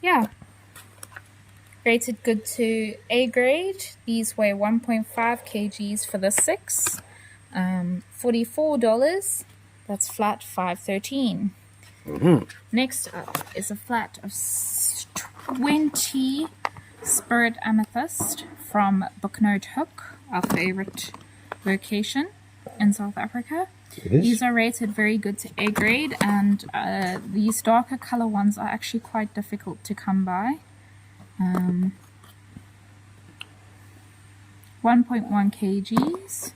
yeah. Rated good to A grade. These weigh 1.5 kgs for the 6. $44. That's flat 513. Next up is a flat of 20 Spirit Amethyst from Booknote Hook, our favorite location in South Africa. These are rated very good to A grade, and these darker color ones are actually quite difficult to come by. 1.1 kgs.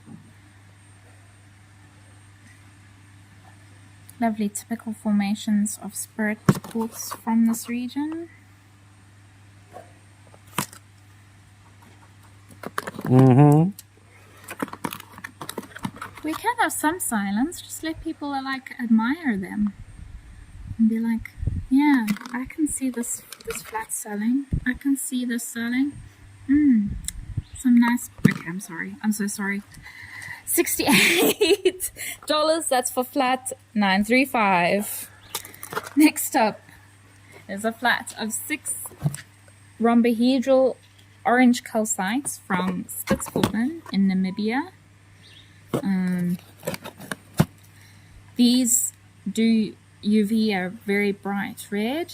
Lovely typical formations of spirit quartz from this region. We can have some silence, just let people like admire them and be like, yeah, I can see this flat selling. I can see this selling. Some nice... Okay, I'm sorry. I'm so sorry. $68. That's for flat 935. Next up is a flat of 6 rhombohedral orange calcites from Spitsbergen in Namibia. These do UV are very bright red.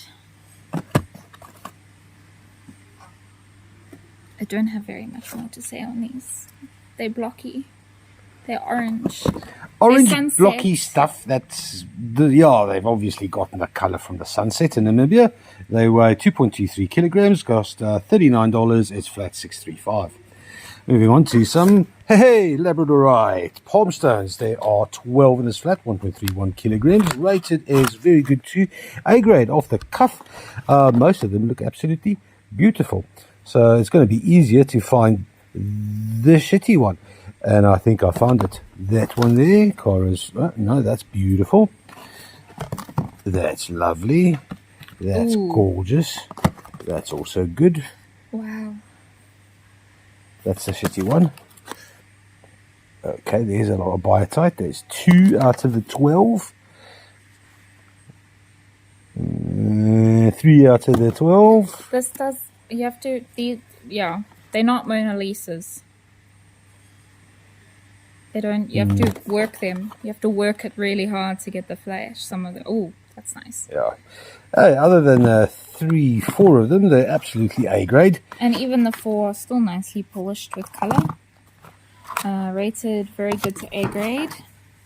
I don't have very much more to say on these. They're blocky. They're orange. Orange sunset. blocky stuff. Yeah, they've obviously gotten the colour from the sunset in Namibia. They weigh 2.23 kilograms, cost $39. It's flat 635. Moving on to some Labradorite palm stones. There are 12 in this flat, 1.31 kilograms. Rated is very good to A grade. Off the cuff, most of them look absolutely beautiful. So it's going to be easier to find the shitty one. And I think I found it. That one there, Cara's. No, that's beautiful. That's lovely. That's gorgeous. That's also good. Wow. That's the shitty one. Okay, there's a lot of biotite. There's 2 out of the 12. 3 out of the 12. This does, you have to, yeah, they're not Mona Lisas. They don't, you have to work them. You have to work it really hard to get the flash. Some of them, oh, that's nice. Yeah. Hey, other than 3, 4 of them, they're absolutely A grade. And even the 4 are still nicely polished with color. Rated very good to A grade.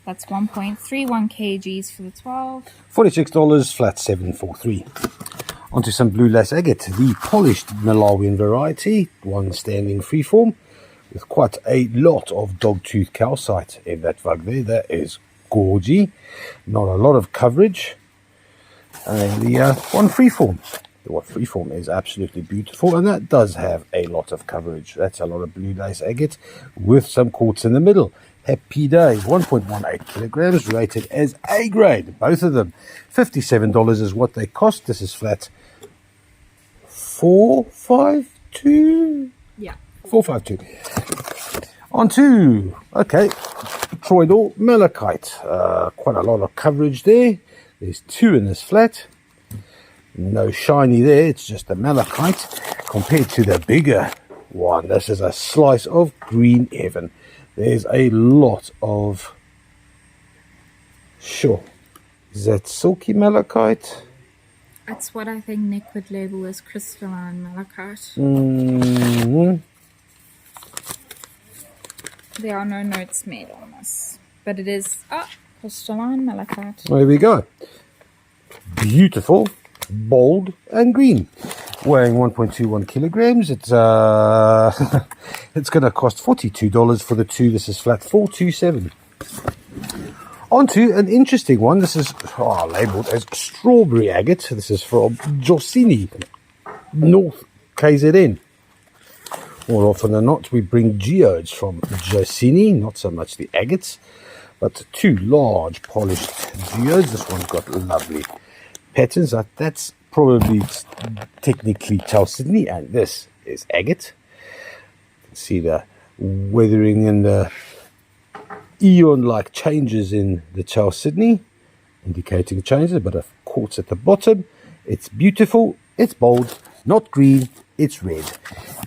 That's 1.31 kgs for the 12. $46, flat 743. Onto some blue lace agate, the polished Malawian variety, one standing freeform, with quite a lot of dogtooth calcite in that vug there. That is gorgy. Not a lot of coverage. And the one freeform. The one freeform is absolutely beautiful, and that does have a lot of coverage. That's a lot of blue lace agate with some quartz in the middle. Happy days. 1.18 kilograms, rated as A grade. Both of them. $57 is what they cost. This is flat 452. Yeah. 452. On to, okay, Troidal malachite. Quite a lot of coverage there. There's 2 in this flat. No shiny there, it's just the malachite compared to the bigger one. This is a slice of green heaven. There's a lot of, sure, is that silky malachite? That's what I think Nick would label as crystalline malachite. There are no notes made on this, but it is crystalline malachite. There we go. Beautiful, bold and green. Weighing 1.21 kilograms. It's it's going to cost $42 for the 2. This is flat 427. On to an interesting one. This is labelled as strawberry agate. This is from Josini, North KZN. More often than not, we bring geodes from Josini, not so much the agates, but 2 large polished geodes. This one's got lovely patterns. That's probably technically chalcedony, and this is agate. You can see the weathering and the eon-like changes in the chalcedony, indicating changes, but of quartz at the bottom. It's beautiful, it's bold, not green, it's red.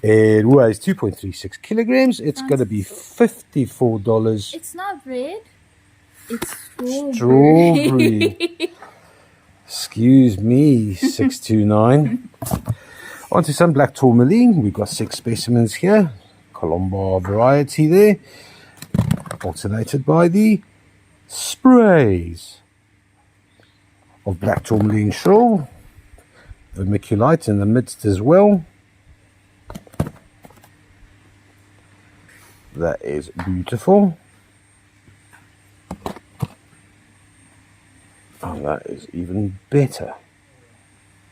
It weighs 2.36 kilograms. It's going to be $54. It's not red, it's strawberry. Excuse me, 629. Onto some black tourmaline. We've got 6 specimens here. Colombo variety there. Alternated by the sprays of black tourmaline shoal. Vermiculite in the midst as well. That is beautiful. And that is even better.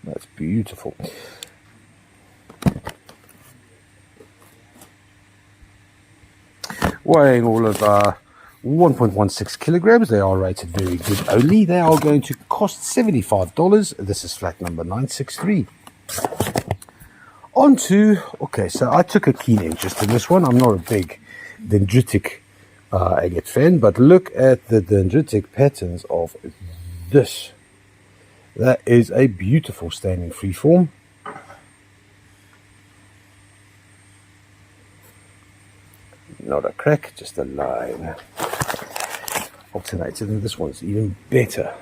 That's beautiful. Weighing all of 1.16 kilograms. They are rated very good only. They are going to cost $75. This is flat number 963. On to, okay, so I took a keen interest in this one. I'm not a big dendritic agate fan, but look at the dendritic patterns of this. That is a beautiful standing freeform. Not a crack, just a line. alternated, and this one's even better.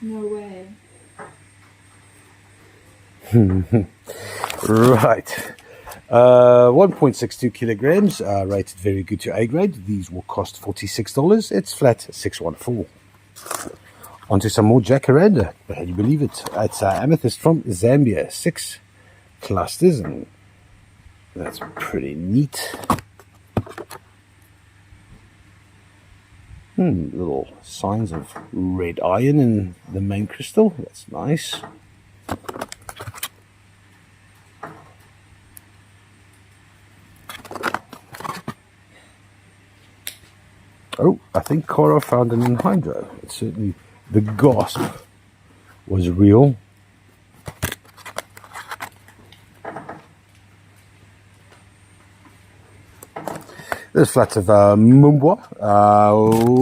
No way. Right. 1.62 kilograms, rated very good to A grade. These will cost $46. It's flat 614. Onto some more jacaranda. Can you believe it? It's amethyst from Zambia. 6 clusters, and that's pretty neat. Little signs of red iron in the main crystal. That's nice. Oh, I think Cora found an anhydro. It's certainly, the gasp was real. This flat of Mumbwa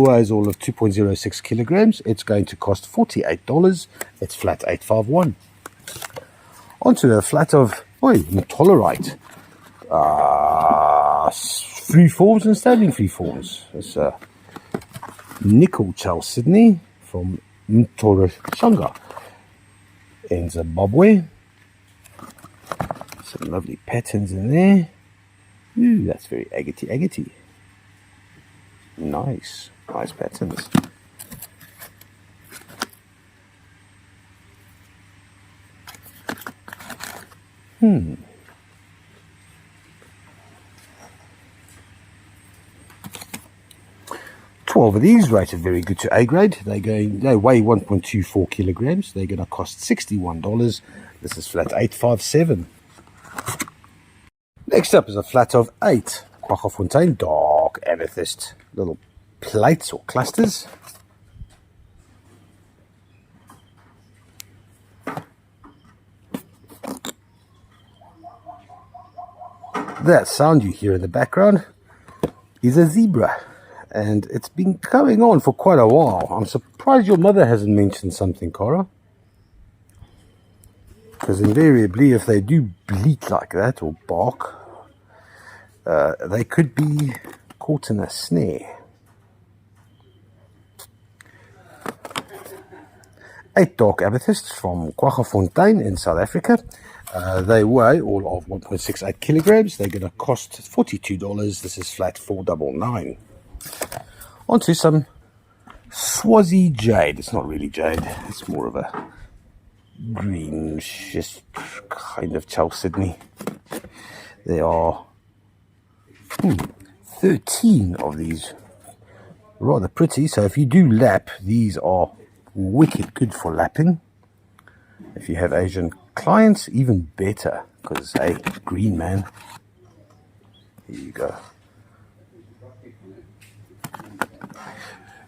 weighs all of 2.06 kilograms. It's going to cost $48. It's flat 851. Onto a flat of Tolerite. Free forms and standing free forms. It's a nickel chalcedony from Mtorashanga in Zimbabwe. Some lovely patterns in there. Ooh, that's very agate-agate. Nice patterns. 12 of these, rated very good to A grade. They weigh 1.24 kilograms. They're going to cost $61. This is flat 857. Next up is a flat of 8 Kwaggafontein dark amethyst, little plates or clusters. That sound you hear in the background is a zebra, and it's been going on for quite a while. I'm surprised your mother hasn't mentioned something, Cora, because invariably if they do bleat like that or bark, they could be caught in a snare. 8 dark amethysts from Kwaggafontein in South Africa. They weigh all of 1.68 kilograms. They're going to cost $42. This is flat 499. Onto some Swazi jade. It's not really jade. It's more of a greenish kind of chalcedony. There are 13 of these. Rather pretty. So if you do lap, these are wicked good for lapping. If you have Asian clients, even better, because hey, green man. Here you go.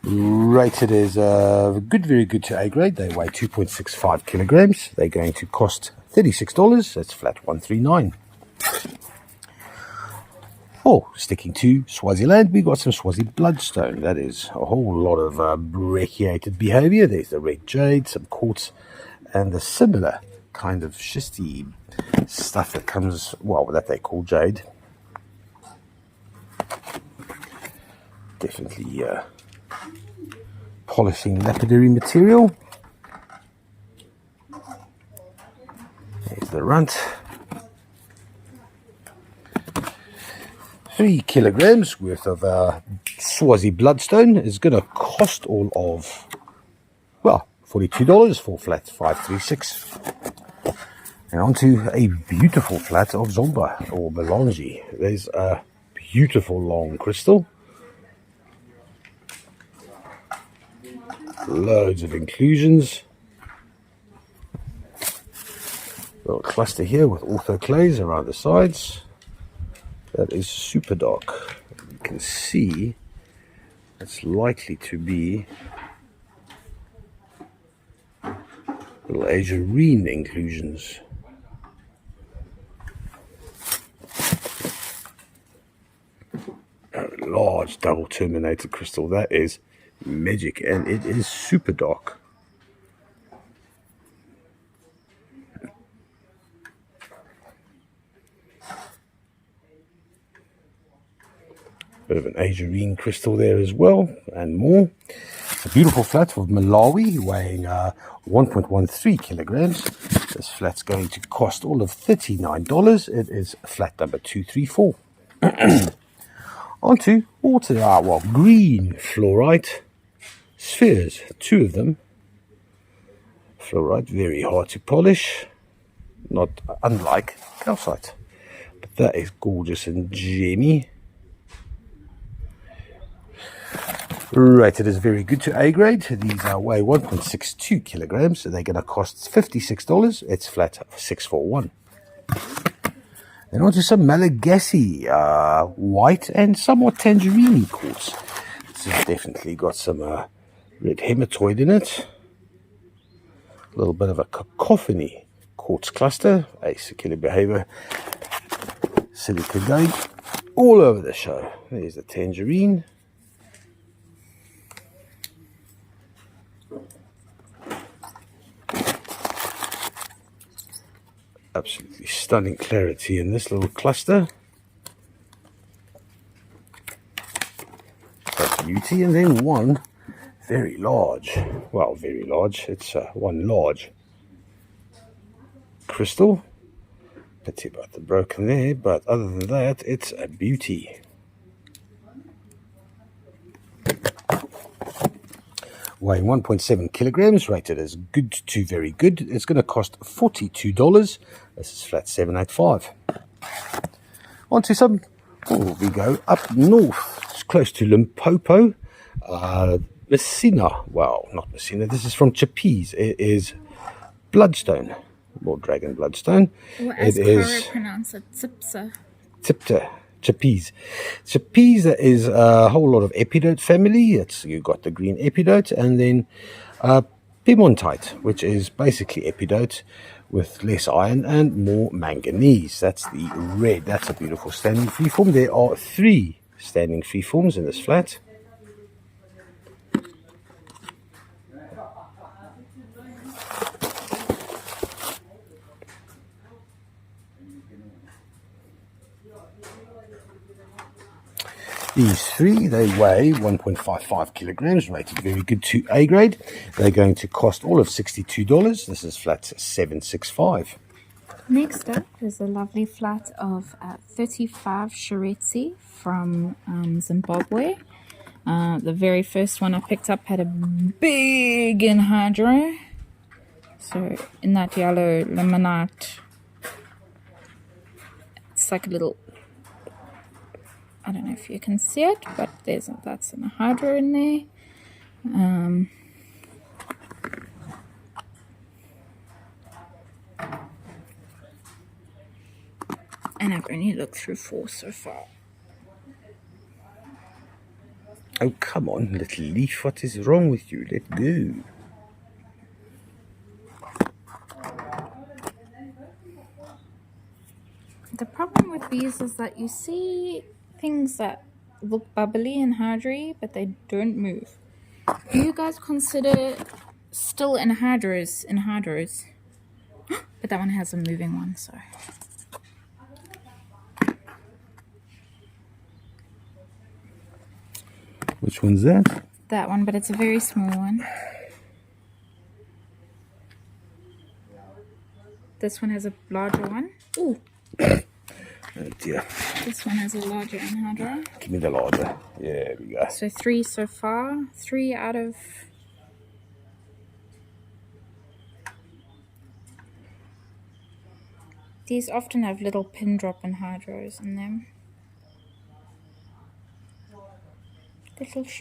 Rated as good, very good to A grade. They weigh 2.65 kilograms. They're going to cost $36. That's flat 139. Oh, sticking to Swaziland, we got some Swazi bloodstone. That is a whole lot of brachiated behavior. There's the red jade, some quartz, and the similar kind of schisty stuff that comes, well, that they call jade. Definitely polishing lapidary material. There's the runt. 3 kilograms worth of Swazi bloodstone is going to cost all of, well, $42 for flat 536. And onto a beautiful flat of Zomba or Melange. There's a beautiful long crystal. Loads of inclusions. Little cluster here with orthoclase around the sides. That is super dark. You can see it's likely to be little azurine inclusions. A large double terminated crystal. That is magic, and it is super dark. Bit of an azurine crystal there as well, and more. It's a beautiful flat of Malawi, weighing 1.13 kilograms. This flat's going to cost all of $39. It is flat number 234. Onto water, green fluorite spheres, 2 of them. Fluorite, very hard to polish, not unlike calcite. But that is gorgeous and gemmy. Rated as very good to A grade. These weigh 1.62 kilograms, so they're going to cost $56. It's flat 641. Then on to some Malagasy white and somewhat tangerine quartz. This has definitely got some red hematoid in it. A little bit of a cacophony quartz cluster. Acicular behavior. Silica going all over the show. There's the tangerine. Absolutely stunning clarity in this little cluster. That's beauty. And then one very large, well, very large, it's one large crystal. Pity about the broken there, but other than that, it's a beauty. Weighing 1.7 kilograms, rated as good to very good. It's going to cost $42. This is flat 785. On to some, we go up north. It's close to Limpopo. Messina, well, not Messina, this is from Chappies. It is bloodstone, or dragon bloodstone. Or as Cara pronounce it, Tipta. Chappies. Chappies is a whole lot of epidote family. You've got the green epidote, and then piemontite, which is basically epidote with less iron and more manganese. That's the red. That's a beautiful standing freeform. There are 3 standing freeforms in this flat. These 3, they weigh 1.55 kilograms, rated very good to A grade. They're going to cost all of $62. This is flat 765. Next up is a lovely flat of 35 Sheretse from Zimbabwe. The very first one I picked up had a big anhydro. So in that yellow limonite, it's like a little, I don't know if you can see it, but that's an hydro in there. And I've only looked through 4 so far. Oh, come on, little leaf. What is wrong with you? Let go. The problem with these is that you see things that look bubbly and hydry, but they don't move. Do you guys consider still anhydros? But that one has a moving one, so. Which one's that? That one, but it's a very small one. This one has a larger one. Ooh. Oh dear. This one has a larger anhydro. Give me the larger. Yeah, there we go. So 3 so far. 3 out of... These often have little pin drop anhydros in them.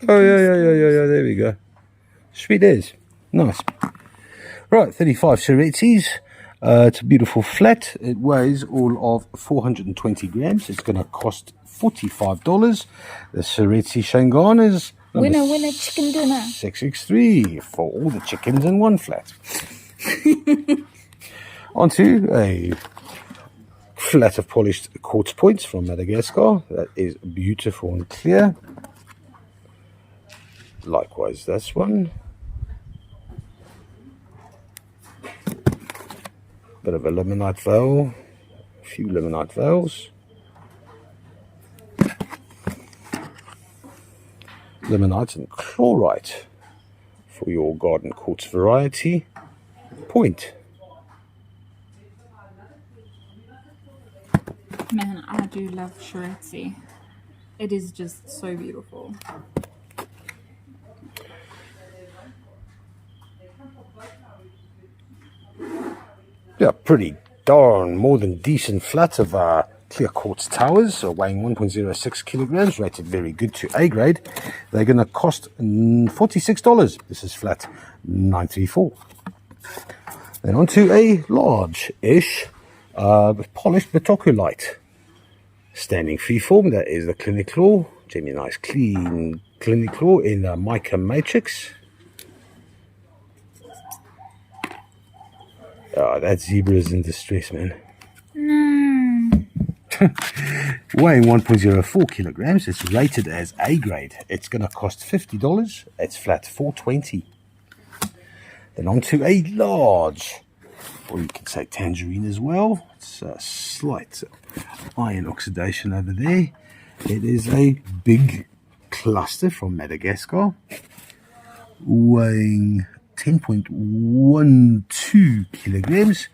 Oh, yeah, there we go. Sweet as. Nice. Right, 35 Sheretses. It's a beautiful flat. It weighs all of 420 grams. It's going to cost $45. The Sheretse Shangan is winner, chicken dinner. 663 for all the chickens in one flat. Onto a flat of polished quartz points from Madagascar. That is beautiful and clear. Likewise, this one. Bit of a limonite veil. A few limonite veils. limonite and chlorite for your garden quartz variety. Point. Man, I do love Shiretsi. It is just so beautiful. Yeah, pretty darn more than decent flat of clear quartz towers, weighing 1.06 kilograms, rated very good to A grade. They're going to cost $46. This is flat 934. Then on to a large-ish polished metocolite. Standing freeform, that is the Cliniclaw. Jamie, nice clean Cliniclaw in a mica matrix. Oh, that zebra is in distress, man. No. Weighing 1.04 kilograms, it's rated as A grade. It's going to cost $50. It's flat $420. Then on to a large, or you can say tangerine as well. It's a slight iron oxidation over there. It is a big cluster from Madagascar, weighing 10.12 kilograms.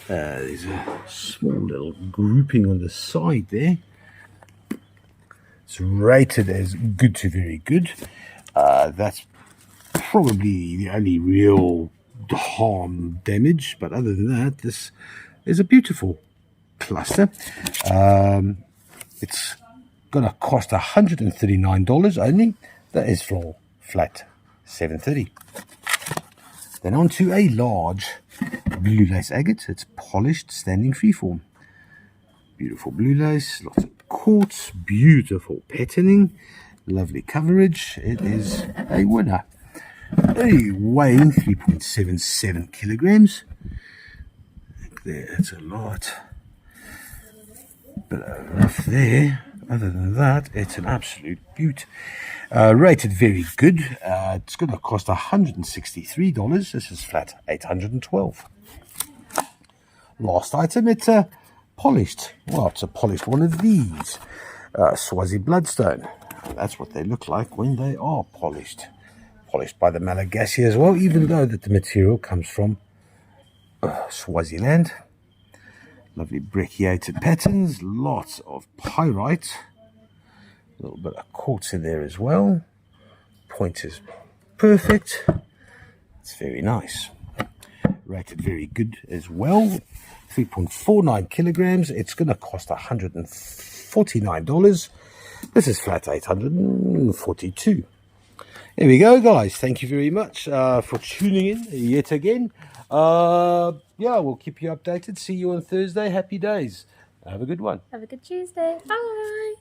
There's a small little grouping on the side there. It's rated as good to very good. That's probably the only real harm damage, but other than that, this is a beautiful cluster. It's gonna cost $139 only. That is for flat $730. Then on to a large blue lace agate. It's polished, standing freeform. Beautiful blue lace, lots of quartz, beautiful patterning, lovely coverage. It is a winner. Weighing 3.77 kilograms. There, that's a lot. But rough there. Other than that, it's an absolute beaut. Rated very good. It's going to cost $163. This is flat $812. Last item, it's a polished. Well, it's a polished one of these. Swazi bloodstone. That's what they look like when they are polished. Polished by the Malagasy as well, even though that the material comes from Swaziland. Lovely brecciated patterns, lots of pyrite, a little bit of quartz in there as well. Point is perfect. It's very nice. Rated very good as well. 3.49 kilograms. It's going to cost $149. This is flat $842. There we go, guys. Thank you very much for tuning in yet again. Yeah, we'll keep you updated. See you on Thursday. Happy days. Have a good one. Have a good Tuesday. Bye.